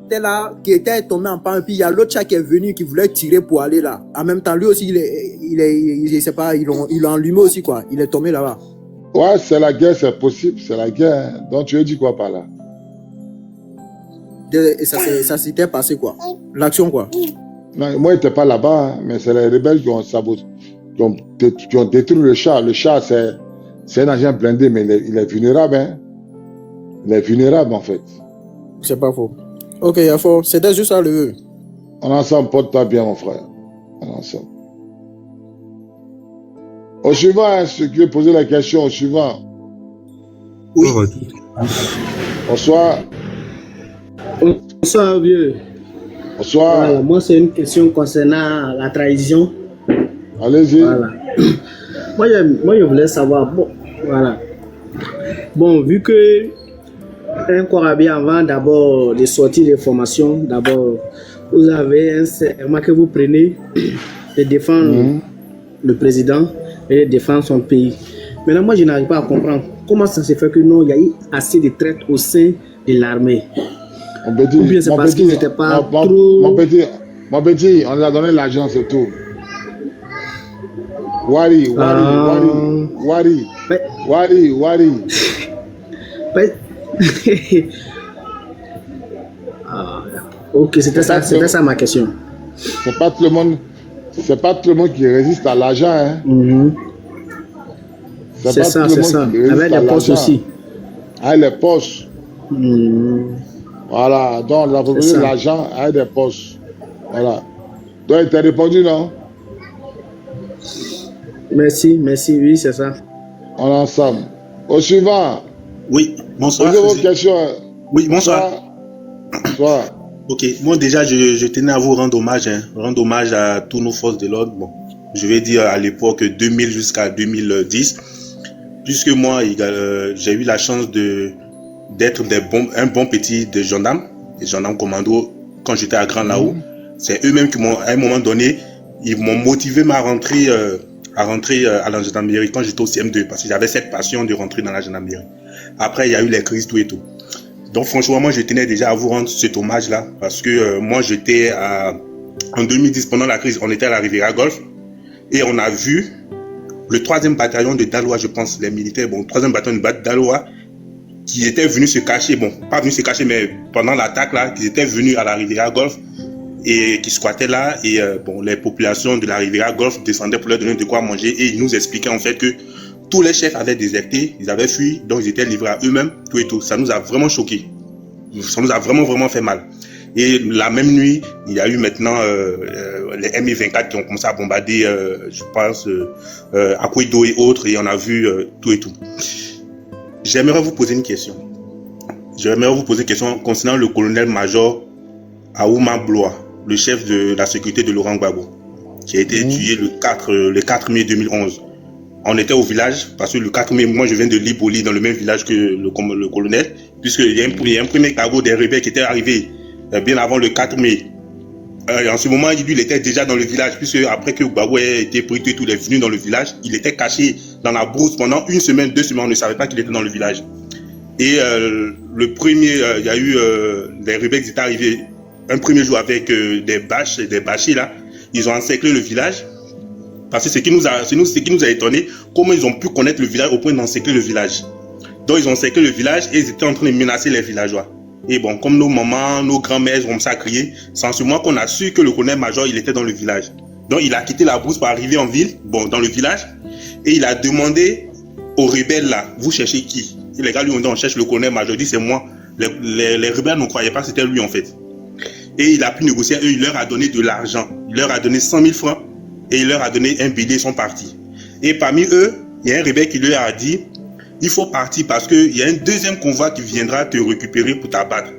S8: C'était là, qui était tombé en panne. Puis il y a l'autre chat qui est venu, qui voulait tirer pour aller là. En même temps, lui aussi, je sais pas, ils l'ont enllumé aussi quoi. Il est tombé là-bas.
S3: Ouais, c'est la guerre, c'est possible. C'est la guerre. Donc tu veux dire quoi par là?
S8: Et ça s'était passé quoi? L'action quoi?
S3: Non, moi, j'étais pas là-bas, hein, mais c'est les rebelles qui ont saboté, qui ont détruit le chat. Le chat, c'est un agent blindé, mais il est vulnérable. Hein. Il est vulnérable, en fait.
S8: C'est pas faux. Ok, il y a fort. C'était juste ça le vœu.
S3: On est ensemble, porte-toi bien, mon frère. On est ensemble. Au suivant, hein, ceux qui veulent poser la question, au suivant.
S9: Oui.
S3: Bonsoir.
S10: Bonsoir, vieux.
S3: Bonsoir.
S10: Voilà, moi, c'est une question concernant la trahison.
S3: Allez-y.
S10: Voilà. Moi, je voulais savoir, bon, voilà. Bon, vu que un Kouarabi, avant d'abord de sortir des formations, d'abord, vous avez un serment que vous prenez de défendre le président et de défendre son pays. Maintenant, moi, je n'arrive pas à comprendre comment ça se fait que non, il y a eu assez de traite au sein de l'armée. Ou bien c'est parce qu'ils n'étaient pas trop...
S3: Mon petit, on lui a donné l'argent, c'est tout. Wari.
S10: Ok, c'était ça ma question.
S3: C'est pas tout le monde qui résiste à l'argent. Hein.
S10: C'est ça. Avec les postes aussi.
S3: Avec les postes. Voilà, donc la propriété de l'argent avec des postes. Voilà. Donc il t'a répondu, non?
S10: Merci, oui, c'est ça.
S3: On est ensemble. Au suivant.
S9: Oui, bonsoir.
S3: Posez vos questions.
S9: Oui, bonsoir.
S3: Bonsoir.
S9: Ok, moi déjà, je tenais à vous rendre hommage, rendre hommage à tous nos forces de l'ordre. Bon, je vais dire à l'époque 2000 jusqu'à 2010, puisque moi, j'ai eu la chance d'être un bon petit des gendarmes commando quand j'étais à Grand Lao. C'est eux-mêmes qui m'ont, à un moment donné, ils m'ont motivé à rentrer à la gendarmerie quand j'étais au CM2, parce que j'avais cette passion de rentrer dans la gendarmerie. Après, il y a eu les crises, tout et tout. Donc franchement, moi je tenais déjà à vous rendre cet hommage-là, parce que moi j'étais en 2010, pendant la crise, on était à la Riviera Golf, et on a vu le 3e bataillon de Daloa, je pense, les militaires, bon, 3e bataillon de Daloa, qui étaient venus se cacher, bon, pas venus se cacher, mais pendant l'attaque là, qui étaient venus à la Riviera Golf, et qui squattaient là, et bon, les populations de la Riviera Golf descendaient pour leur donner de quoi manger, et ils nous expliquaient en fait que tous les chefs avaient déserté, ils avaient fui, donc ils étaient livrés à eux-mêmes, tout et tout. Ça nous a vraiment choqués. Ça nous a vraiment fait mal. Et la même nuit, il y a eu maintenant les Mi-24 qui ont commencé à bombarder, je pense, Akouido et autres, et on a vu tout et tout. J'aimerais vous poser une question. Concernant le colonel-major Aouma Blois, le chef de la sécurité de Laurent Gbagbo, qui a été tué le 4 mai 2011. On était au village, parce que le 4 mai, moi je viens de Liboli, dans le même village que le colonel, puisqu'il y a un premier cargo des rebelles qui était arrivé bien avant le 4 mai. En ce moment, lui, il était déjà dans le village, puisque après que Gbagbo ait été pris, tout est venu dans le village, il était caché dans la brousse pendant 1 semaine, 2 semaines, on ne savait pas qu'il était dans le village. Et le premier, il y a eu les rebelles qui étaient arrivés un premier jour avec des bâches là, ils ont encerclé le village. Parce que ce qui nous a étonné, comment ils ont pu connaître le village au point d'encercler le village. Donc ils ont encerclé le village et ils étaient en train de menacer les villageois. Et bon, comme nos mamans, nos grands-mères ont ça à crier, c'est en ce moment qu'on a su que le colonel-major, il était dans le village. Donc il a quitté la brousse pour arriver en ville, bon, dans le village, et il a demandé aux rebelles là, vous cherchez qui? Et les gars lui ont dit, on cherche le colonel-major. Il dit, c'est moi. Les rebelles ne croyaient pas que c'était lui en fait. Et il a pu négocier, eux, il leur a donné de l'argent. Il leur a donné 100 000 francs et il leur a donné un BD, ils sont partis. Et parmi eux, il y a un rebelle qui lui a dit, il faut partir parce qu'il y a un deuxième convoi qui viendra te récupérer pour t'abattre.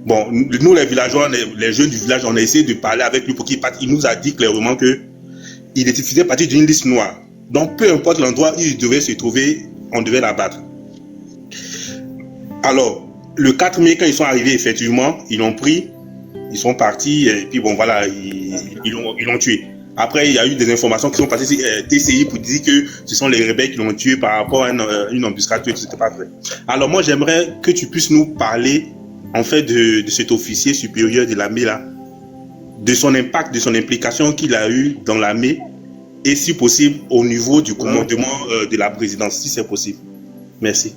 S9: Bon, nous les villageois, les jeunes du village, on a essayé de parler avec lui pour qu'il parte. Il nous a dit clairement que il faisait partie d'une liste noire. Donc peu importe l'endroit où il devait se trouver, on devait l'abattre. Alors, le 4 mai, quand ils sont arrivés, effectivement, ils l'ont pris, ils sont partis, et puis bon voilà, ils l'ont tué. Après, il y a eu des informations qui sont passées sur TCI pour dire que ce sont les rebelles qui l'ont tué par rapport à une embuscade, tout c'était pas vrai. Alors moi, j'aimerais que tu puisses nous parler, en fait, de cet officier supérieur de l'armée là, de son impact, de son implication qu'il a eu dans l'armée, et si possible, au niveau du commandement de la présidence, si c'est possible. Merci.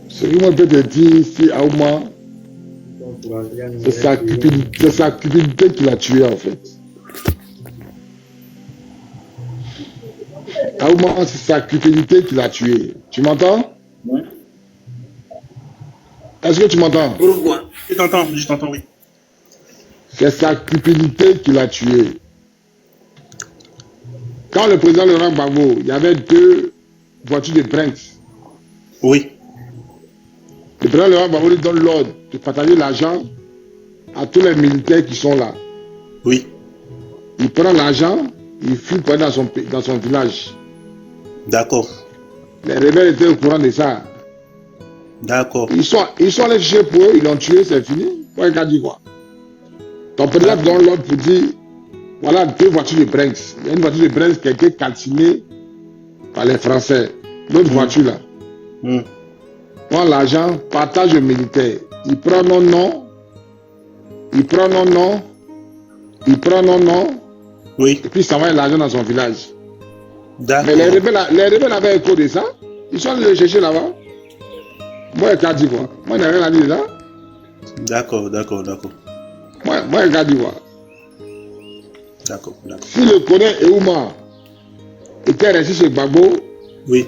S3: Ce que moi je peux te dire, si Aouma, c'est sa cupidité qui l'a tué en fait. Aouma, c'est sa cupidité qui l'a tué. Tu m'entends?
S9: Oui.
S3: Est-ce que tu m'entends?
S9: Je t'entends, oui.
S3: C'est sa cupidité qui l'a tué. Quand le président Laurent Gbagbo, il y avait 2 voitures de Prince.
S9: Oui.
S3: Le président Laurent Gbagbo lui donne l'ordre de partager l'argent à tous les militaires qui sont là.
S9: Oui.
S3: Il prend l'argent, il fuit pour aller dans son village.
S9: D'accord.
S3: Les rebelles étaient au courant de ça.
S9: D'accord.
S3: Ils sont allés chercher pour eux, ils l'ont tué, c'est fini. Moi, il a dit quoi? Ton président donne l'ordre pour dire, voilà 2 voitures de Prince. Il y a une voiture de Prince qui a été calcinée par les Français. L'autre voiture là. Prends l'argent, partage aux militaires. Il prend non. Il prend non. Il prend non.
S9: Oui.
S3: Et puis ça va l'argent dans son village.
S9: D'accord.
S3: Mais les rebelles avaient écho de ça. Ils sont allés le chercher là-bas. Moi, il a dit quoi? Moi, il n'a rien à dire là.
S9: D'accord.
S3: Moi, il a dit quoi?
S9: D'accord.
S3: Si le colonel Eouma était resté chez Gbagbo,
S9: oui,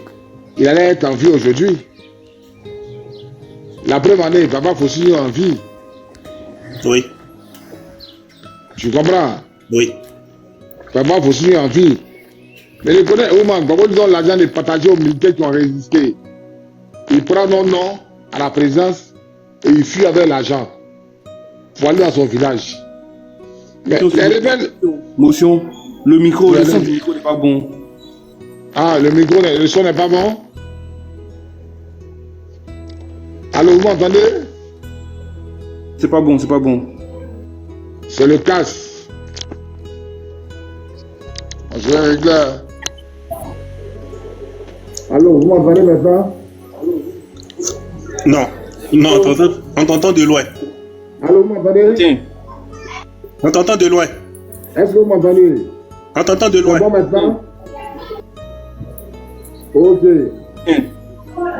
S3: il allait être en vie aujourd'hui. La preuve en est, Papa Fossi est en vie.
S9: Oui.
S3: Tu comprends?
S9: Oui.
S3: Papa Fossi est en vie. Mais le colonel Eouma, Gbagbo lui donne l'argent de partager aux militaires qui ont résisté. Il prend non à la présence et il fuit avec l'argent pour aller dans son village. Mais les rebelles...
S11: Motion, le micro, le son du micro n'est pas bon.
S3: Ah, le son n'est pas bon? Allô, vous m'entendez?
S11: C'est pas bon.
S3: C'est le casse. Je vais régler. Allô, vous m'entendez maintenant?
S9: Non, on t'entend de loin.
S3: Allô, vous m'entendez?
S11: Tiens.
S9: On t'entend de loin.
S3: Est-ce que vous m'entendez?
S9: On t'entend de loin.
S3: C'est bon maintenant? Ok.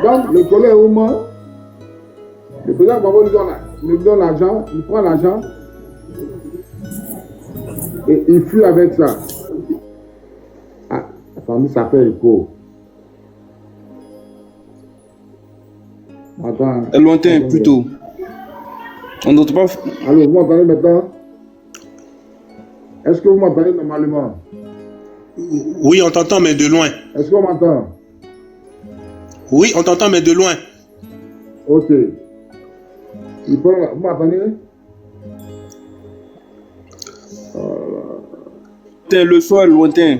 S3: Donc, le collègue Ouma, le président Gbagbo lui donne l'argent, il prend l'argent et il fuit avec ça. Ah, la famille s'appelle écho. Attends.
S11: Lointain, plutôt. On n'entend pas.
S3: Allô, vous m'entendez maintenant? Est-ce que vous m'entendez normalement?
S9: Oui, on t'entend, mais de loin.
S3: Est-ce qu'on m'entend?
S9: Oui, on t'entend, mais de loin.
S3: Ok. Vous m'entendez?
S11: Le son est lointain.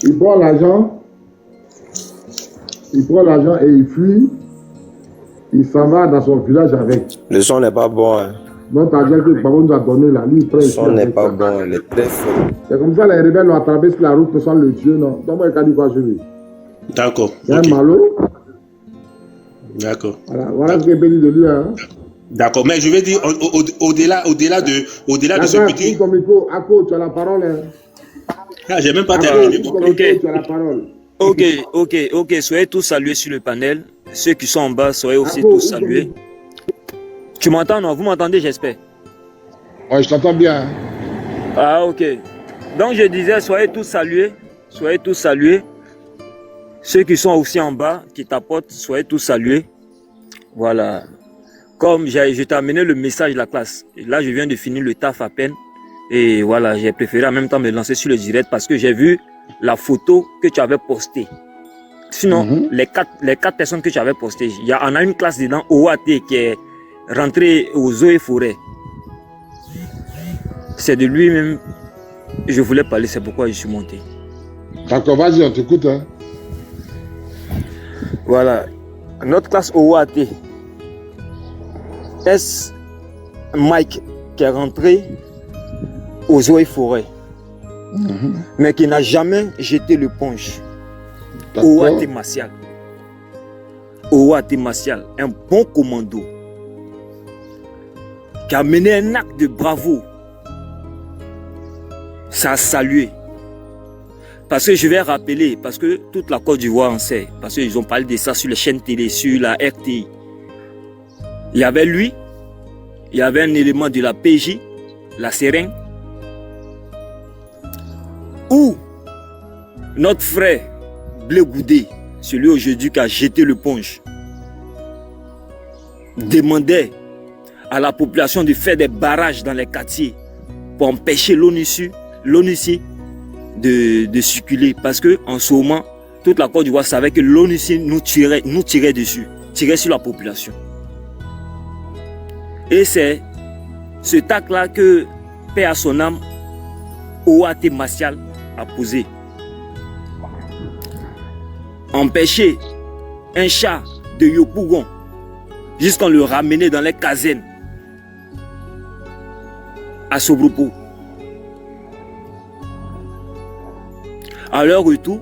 S3: Il prend l'argent et il fuit. Il s'en va dans son village avec.
S12: Le son n'est pas bon. Hein.
S3: Notre argent que Gbagbo nous a donné là, lui, il prend.
S12: Le son n'est pas bon, il est très fort.
S3: C'est comme ça les rebelles l'ont attrapé sur la route sans le tuer, non? Donc moi, il a dit quoi sur lui?
S9: D'accord.
S3: Il y a un malo.
S9: D'accord.
S3: Voilà ce qui est béni de lui. Hein.
S9: D'accord, mais je vais dire au-delà de ce petit.
S3: Ton micro, Ako, tu as la parole. Hein.
S9: Ah, j'ai même pas terminé.
S13: Ok.
S3: Tu as la parole.
S13: Ok. Soyez tous salués sur le panel. Ceux qui sont en bas, soyez aussi tous salués. Tu m'entends, non? Vous m'entendez, j'espère?
S3: Oui, je t'entends bien.
S13: Ah, ok. Donc, je disais, soyez tous salués. Soyez tous salués. Ceux qui sont aussi en bas, qui t'apportent, soyez tous salués. Voilà. Comme je t'ai amené le message de la classe. Et là, je viens de finir le taf à peine. Et voilà, j'ai préféré en même temps me lancer sur le direct parce que j'ai vu la photo que tu avais postée. Sinon, les quatre personnes que tu avais postées, on a une classe dedans, OAT, qui est rentré aux eaux et forêts. C'est de lui-même je voulais parler, c'est pourquoi je suis monté.
S3: D'accord, vas-y, on t'écoute. Hein.
S13: Voilà. Notre classe OAT, est Mike qui est rentré aux eaux et forêts, mais qui n'a jamais jeté le punch. OAT Martial. OAT Martial, un bon commando qui a mené un acte de bravo. Ça a salué. Parce que je vais rappeler, parce que toute la Côte d'Ivoire en sait, parce qu'ils ont parlé de ça sur les chaînes télé, sur la RTI. Il y avait lui, il y avait un élément de la PJ, la seringue, où notre frère Blé Goudé, celui aujourd'hui qui a jeté le punch, demandait à la population de faire des barrages dans les quartiers pour empêcher l'ONUCI de circuler. Parce que en ce moment, toute la Côte d'Ivoire savait que l'ONUCI nous tirait dessus, tirait sur la population. Et c'est ce tac-là que, paix à son âme, OAT Martial a posé. Empêcher un chat de Yopougon jusqu'à le ramener dans les casernes à Sobropo. À leur retour,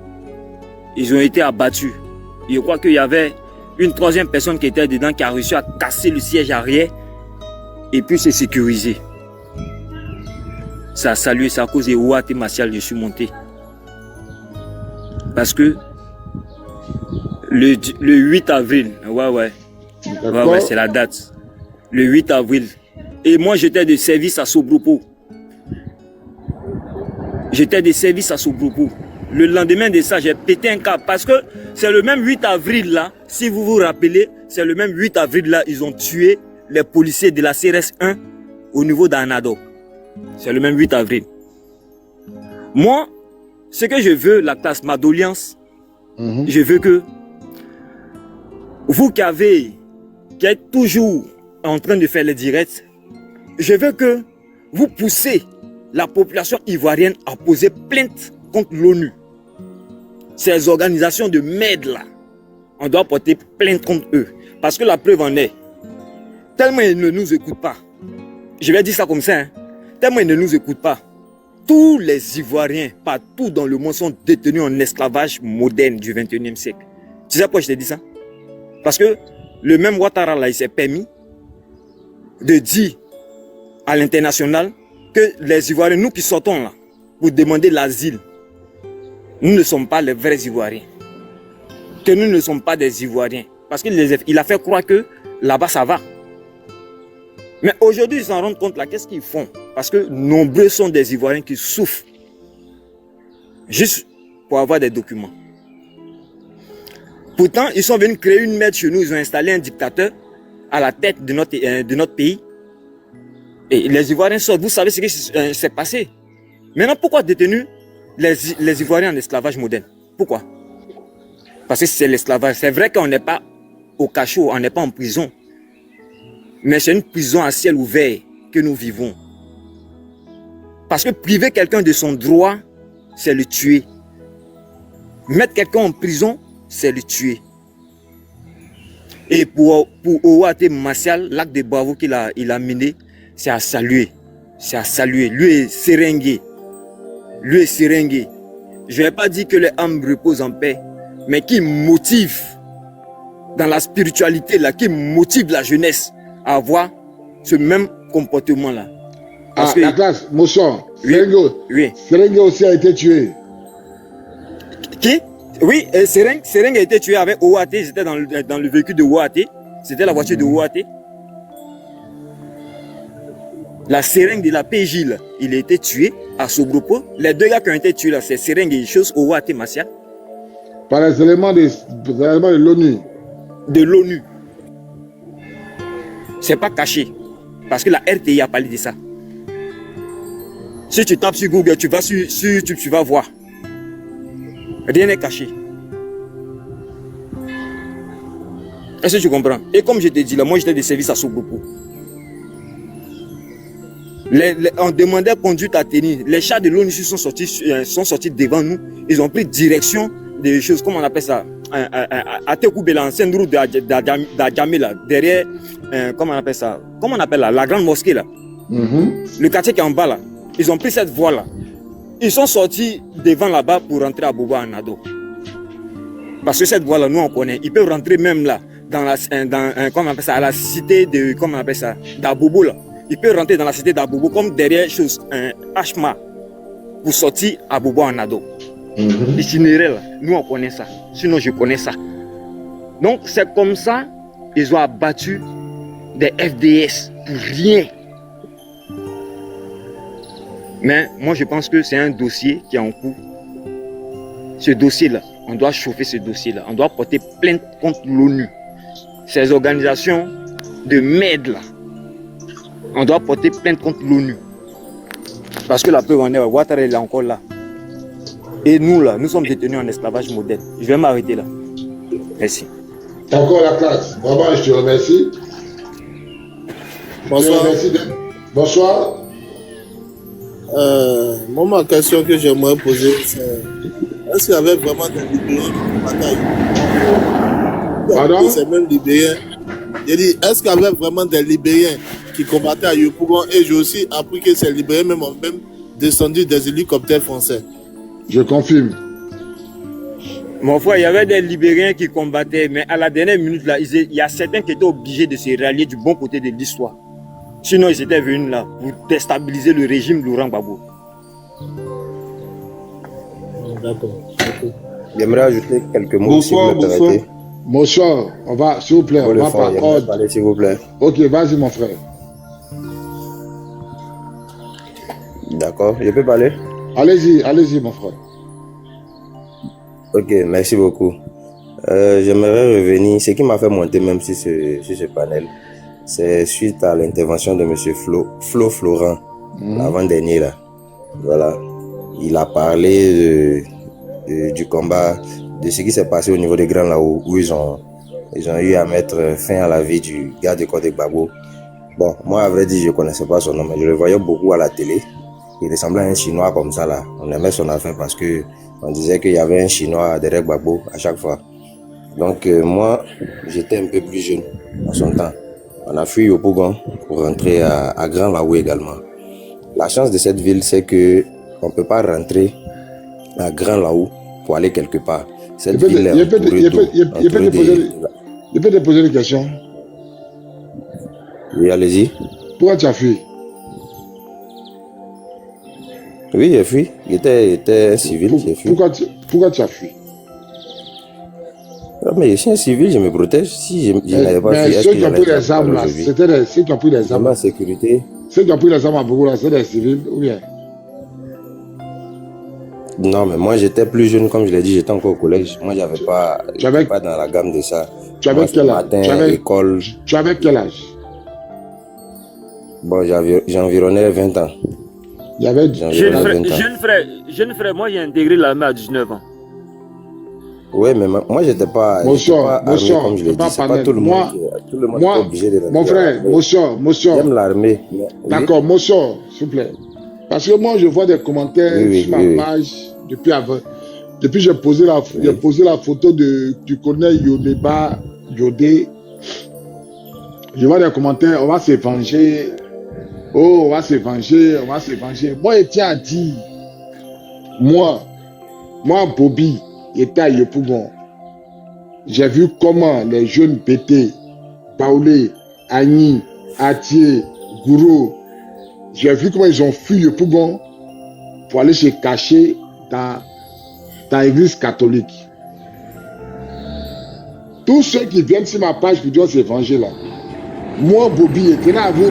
S13: ils ont été abattus. Je crois qu'il y avait une troisième personne qui était dedans qui a réussi à casser le siège arrière et puis se sécuriser. Ça a salué, c'est à cause de OAT Martial, je suis monté. Parce que le 8 avril, ouais, c'est la date. Le 8 avril. Et moi, j'étais de service à Sobropo. Le lendemain de ça, j'ai pété un câble. Parce que c'est le même 8 avril là, si vous vous rappelez, c'est le même 8 avril là, ils ont tué les policiers de la CRS 1 au niveau d'Anado. C'est le même 8 avril. Moi, ce que je veux, la classe, ma doléance, je veux que vous qui êtes toujours en train de faire les directs, je veux que vous poussez la population ivoirienne à poser plainte contre l'ONU. Ces organisations de merde là, on doit porter plainte contre eux. Parce que la preuve en est, tellement ils ne nous écoutent pas. Je vais dire ça comme ça, hein, tellement ils ne nous écoutent pas. Tous les Ivoiriens, partout dans le monde, sont détenus en esclavage moderne du 21e siècle. Tu sais pourquoi je te dis ça? Parce que le même Ouattara là, il s'est permis de dire à l'international que les Ivoiriens, nous qui sortons là, pour demander l'asile, nous ne sommes pas les vrais Ivoiriens. Que nous ne sommes pas des Ivoiriens. Parce qu'il a fait croire que là-bas ça va. Mais aujourd'hui, ils s'en rendent compte là, qu'est-ce qu'ils font? Parce que nombreux sont des Ivoiriens qui souffrent juste pour avoir des documents. Pourtant, ils sont venus créer une merde chez nous, ils ont installé un dictateur à la tête de notre pays. Et les Ivoiriens sortent, vous savez ce qui s'est passé. Maintenant, pourquoi détenus les Ivoiriens en esclavage moderne? Pourquoi? Parce que c'est l'esclavage. C'est vrai qu'on n'est pas au cachot, on n'est pas en prison. Mais c'est une prison à ciel ouvert que nous vivons. Parce que priver quelqu'un de son droit, c'est le tuer. Mettre quelqu'un en prison, c'est le tuer. Et pour OAT Martial, l'acte de bravo qu'il a mené, c'est à saluer. C'est à saluer. Lui est sérengué. Je n'ai pas dit que les âmes reposent en paix, mais qui motive dans la spiritualité là, qui motive la jeunesse à avoir ce même comportement-là.
S3: Ah, la classe, mon cher,
S13: oui.
S3: Sereng aussi a été tué.
S13: Qui? Oui, Sereng a été tué avec OAT, c'était dans le véhicule de OAT, c'était la voiture de OAT. La Sereng de la PJ, là, il a été tué à Sobropo. Les deux gars qui ont été tués là, c'est Sereng et chose OAT Massia.
S3: Par les éléments de l'ONU.
S13: De l'ONU. C'est pas caché. Parce que la RTI a parlé de ça. Si tu tapes sur Google, tu vas sur YouTube, tu vas voir. Rien n'est caché. Est-ce que tu comprends? Et comme je te dis là, moi j'étais de service à Sobropo. On demandait conduite à tenir. Les chars de l'ONU sont sortis devant nous. Ils ont pris direction des choses, comment on appelle ça? À Tekoubé, l'ancienne route d'Adjamé là, derrière, comment on appelle ça? Comment on appelle là? La grande mosquée là. Le quartier qui est en bas là. Ils ont pris cette voie là. Ils sont sortis devant là-bas pour rentrer à Bobo Anado. Parce que cette voie là, nous on connaît. Ils peuvent rentrer même là, comment on appelle ça, à la cité de, comment on appelle ça, d'Abobo là. Ils peuvent rentrer dans la cité d'Abobo comme derrière Hachma pour sortir à Bobo Anado. L'itinéraire là, nous on connaît ça. Sinon je connais ça. Donc c'est comme ça, ils ont abattu des FDS pour rien. Mais moi je pense que c'est un dossier qui est en cours. Ce dossier-là, on doit chauffer ce dossier-là. On doit porter plainte contre l'ONU. Ces organisations de merde là. On doit porter plainte contre l'ONU. Parce que la preuve en est, Ouattara est encore là. Et nous là, nous sommes détenus en esclavage moderne. Je vais m'arrêter là. Merci.
S3: Encore la classe. Maman, je te remercie.
S14: Bonsoir.
S3: Bonsoir.
S14: Moi, ma question que j'aimerais poser, c'est est-ce qu'il y avait vraiment des Libériens qui combattaient?
S3: Pardon?
S14: C'est même Libériens. J'ai dit, est-ce qu'il y avait vraiment des Libériens qui combattaient à Yopougon? Et j'ai aussi appris que ces Libériens même ont même descendu des hélicoptères français.
S3: Je confirme.
S13: Mon frère, il y avait des Libériens qui combattaient, mais à la dernière minute, là, il y a certains qui étaient obligés de se rallier du bon côté de l'histoire. Sinon, ils étaient venus là pour déstabiliser le régime Laurent Gbagbo.
S14: D'accord.
S12: J'aimerais ajouter quelques mots.
S3: Bonsoir,
S12: si vous me
S3: bonsoir. On va, s'il vous plaît, on va par ordre.
S12: Parler, s'il vous plaît.
S3: Ok, vas-y, mon frère.
S12: D'accord, je peux parler?
S3: Allez-y, mon frère.
S12: Ok, merci beaucoup. J'aimerais revenir. Ce qui m'a fait monter même sur ce panel, c'est suite à l'intervention de M. Flo Florent, l'avant-dernier là. Voilà. Il a parlé du combat, de ce qui s'est passé au niveau des Grands là-haut, où ils ont eu à mettre fin à la vie du gars de Côte de Gbagbo. Bon, moi, à vrai dire, je ne connaissais pas son nom, mais je le voyais beaucoup à la télé. Il ressemblait à un Chinois comme ça là. On aimait son affaire parce que on disait qu'il y avait un Chinois derrière Gbagbo à chaque fois. Donc moi, j'étais un peu plus jeune à son temps. On a fui Yopougon pour rentrer à Grand Laou également. La chance de cette ville, c'est que on ne peut pas rentrer à Grand Laou pour aller quelque part. Cette ville est entourée d'eau.
S3: Je peux te poser une question?
S12: Oui, allez-y.
S3: Pourquoi tu as fui?
S12: Oui, j'ai fui. J'étais civil, j'ai fui.
S3: Pourquoi tu as fui?
S12: Ah, mais je suis un civil, je me protège. Si je n'avais pas fui,
S3: ceux qui ont pris les armes là, c'était ceux qui ont pris les armes.
S12: Ma sécurité.
S3: Ceux qui ont pris les armes à Bougou là, c'est des civils ou bien?
S12: Non, mais moi j'étais plus jeune, comme je l'ai dit, j'étais encore au collège. Moi, j'avais pas dans la gamme de ça.
S3: Tu avais quel âge? Tu avais quel âge?
S12: Bon, j'environnais 20 ans.
S13: Jeune frère, moi j'ai intégré l'armée à 19 ans.
S12: Oui, mais moi j'étais pas.
S3: Bonsoir,
S12: comme je l'ai dit, c'est pas tout le monde. Tout le monde est obligé de rentrer.
S3: Mon frère, bonsoir.
S12: J'aime l'armée.
S3: D'accord, bonsoir, s'il vous plaît. Parce que moi je vois des commentaires sur ma page depuis avant. Depuis j'ai posé la photo du colonel Yodeba Yodé. Je vois des commentaires, on va se venger. Oh, on va se venger. Moi, je tiens à dire, moi, Bobby, j'étais à Yopougon. J'ai vu comment les jeunes pétés, Baoulé, Agni, Atié, Gouro, j'ai vu comment ils ont fui le Pougon pour aller se cacher dans l'église catholique. Tous ceux qui viennent sur ma page pour dire cet évangile là, moi, Bobby, je tenais à vous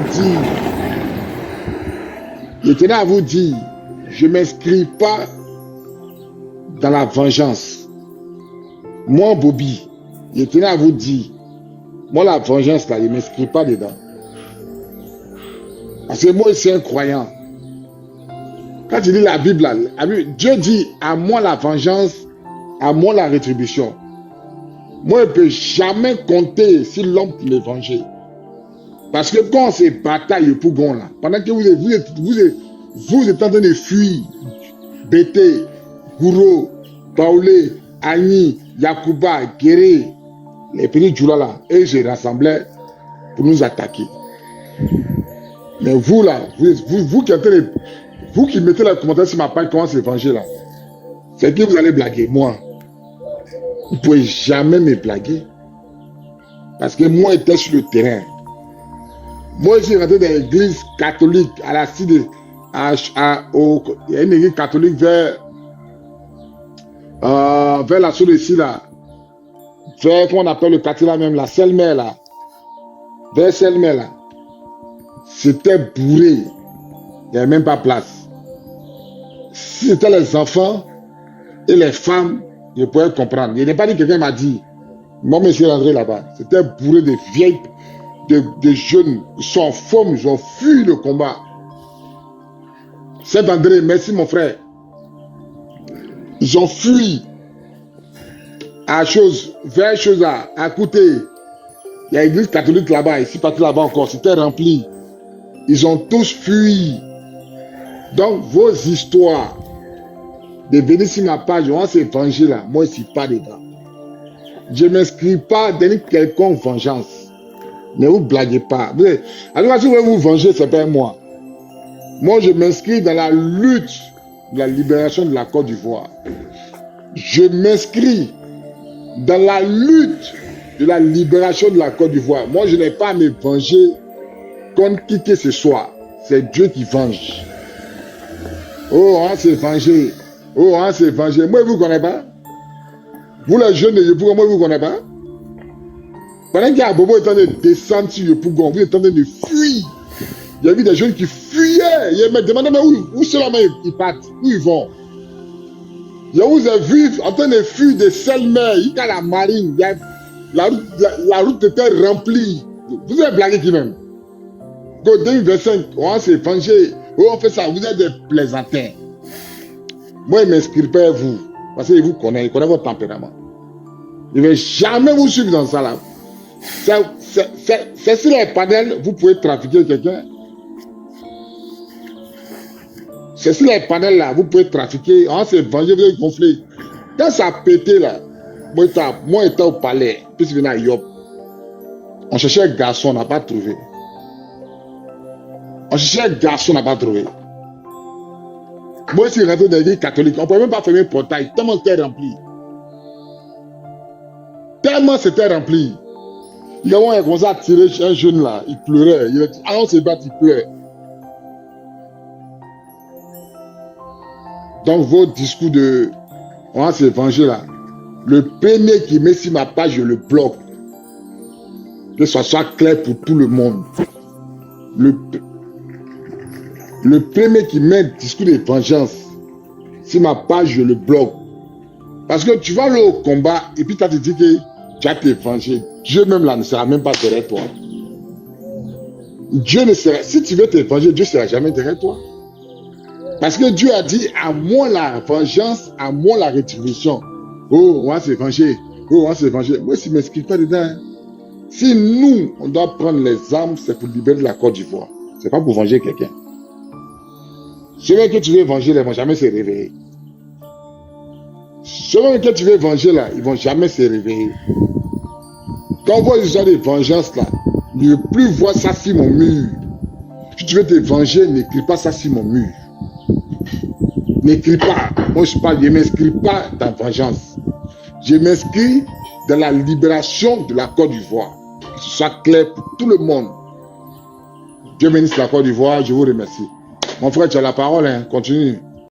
S3: dire, je ne m'inscris pas dans la vengeance. Moi, Bobby, je tenais à vous dire, moi, la vengeance là, je ne m'inscris pas dedans. Parce que moi, c'est un croyant. Quand tu lis la Bible, Dieu dit, à moi la vengeance, à moi la rétribution. Moi, je ne peux jamais compter sur l'homme pour me venger. Parce que quand c'est bataille pour Gon là, pendant que vous êtes en train de fuir, Bété, Gouro, Baoulé, Agni, Yakuba, Guéré, les petits Djoula là, et je rassemblais pour nous attaquer. Mais vous là, vous qui mettez les commentaires sur ma page, comment c'est venger là, c'est que vous allez blaguer. Moi, vous ne pouvez jamais me blaguer. Parce que moi, j'étais sur le terrain. Moi, je suis rentré dans l'église catholique à la cité. Il y a une église catholique vers la source ici là. Vers, comment on appelle le quartier là même, la Selmer là. Vers Selmer là. C'était bourré. Il n'y avait même pas place. Si c'était les enfants et les femmes, je pouvais comprendre. Il n'est pas dit que quelqu'un m'a dit. Moi, je suis rentré là-bas. C'était bourré de vieilles, de jeunes. Ils sont en forme, ils ont fui le combat. Saint-André, merci mon frère. Ils ont fui vers chose à côté. Il y a l'église catholique là-bas, ici, partout là-bas encore. C'était rempli. Ils ont tous fui. Donc, vos histoires de venir sur ma page, on s'est vengé là. Moi, je ne suis pas dedans. Je ne m'inscris pas dans quelconque vengeance. Ne vous blaguez pas. Alors, si vous voulez vous venger, ce n'est pas moi. Moi, je m'inscris dans la lutte de la libération de la Côte d'Ivoire. Je m'inscris dans la lutte de la libération de la Côte d'Ivoire. Moi, je n'ai pas à me venger contre qui que ce soit. C'est Dieu qui venge. Oh, on s'est vengé. Oh, on s'est vengé. Moi, vous ne connaissez pas. Vous, les jeunes de Yopougon, moi, vous ne connaissez pas. Pendant qu'il y a Bobo est en train de descendre sur Yopougon, vous êtes en train de fuir. Il y a eu des jeunes qui fuyaient. Ils me demandaient, mais où seulement ils partent? Où ils vont? Je vous ai vu en train de fuir de Selmer, il y a la marine. La route était remplie. Vous avez blagué qui même? Go 2025, on s'est vengé. Oh, on fait ça, vous êtes des plaisantins. Moi, je ne m'inscris pas à vous. Parce que vous connaissez, il connaît votre tempérament. Je ne vais jamais vous suivre dans ça là. C'est sur les panels, vous pouvez trafiquer quelqu'un. C'est sur les panels là, vous pouvez trafiquer. On s'est vengé, vous êtes gonflé. Quand ça a pété là, moi j'étais au palais, puis je venais à Yop. On cherchait un garçon, on n'a pas trouvé. On cherchait un garçon, on n'a pas trouvé. Moi, je suis rentré dans l'église catholique. On ne pouvait même pas fermer le portail, tellement c'était rempli. Tellement c'était rempli. Il a commencé à tirer un jeune là, il pleurait. Il a dit, ah on s'est battu, il pleurait. Donc, vos discours de on va s'évanger là, le premier qui met sur ma page, je le bloque. Que ça soit clair pour tout le monde. Le premier qui met un discours de vengeance sur ma page, je le bloque. Parce que tu vas aller au combat et puis tu te dis que tu as été vengé. Dieu même là ne sera même pas derrière toi. Dieu ne sera, si tu veux te venger, Dieu ne sera jamais derrière toi. Parce que Dieu a dit, à moi la vengeance, à moi la rétribution. Oh, on va se venger. Oh, on va se venger. Moi, si je ne m'inscris pas dedans, si nous, on doit prendre les armes, c'est pour libérer la Côte d'Ivoire. Ce n'est pas pour venger quelqu'un. Ceux que tu veux venger, ils ne vont jamais se réveiller. Ceux que tu veux venger là, ils ne vont jamais se réveiller. Quand on voit les histoires de vengeance là, ne plus voir ça sur mon mur. Si tu veux te venger, n'écris pas ça sur mon mur. N'écris pas. Moi je parle, je ne m'inscris pas dans vengeance. Je m'inscris de la libération de la Côte d'Ivoire. Que ce soit clair pour tout le monde. Dieu bénisse la Côte d'Ivoire, je vous remercie. Mon frère, tu as la parole, hein. Continue.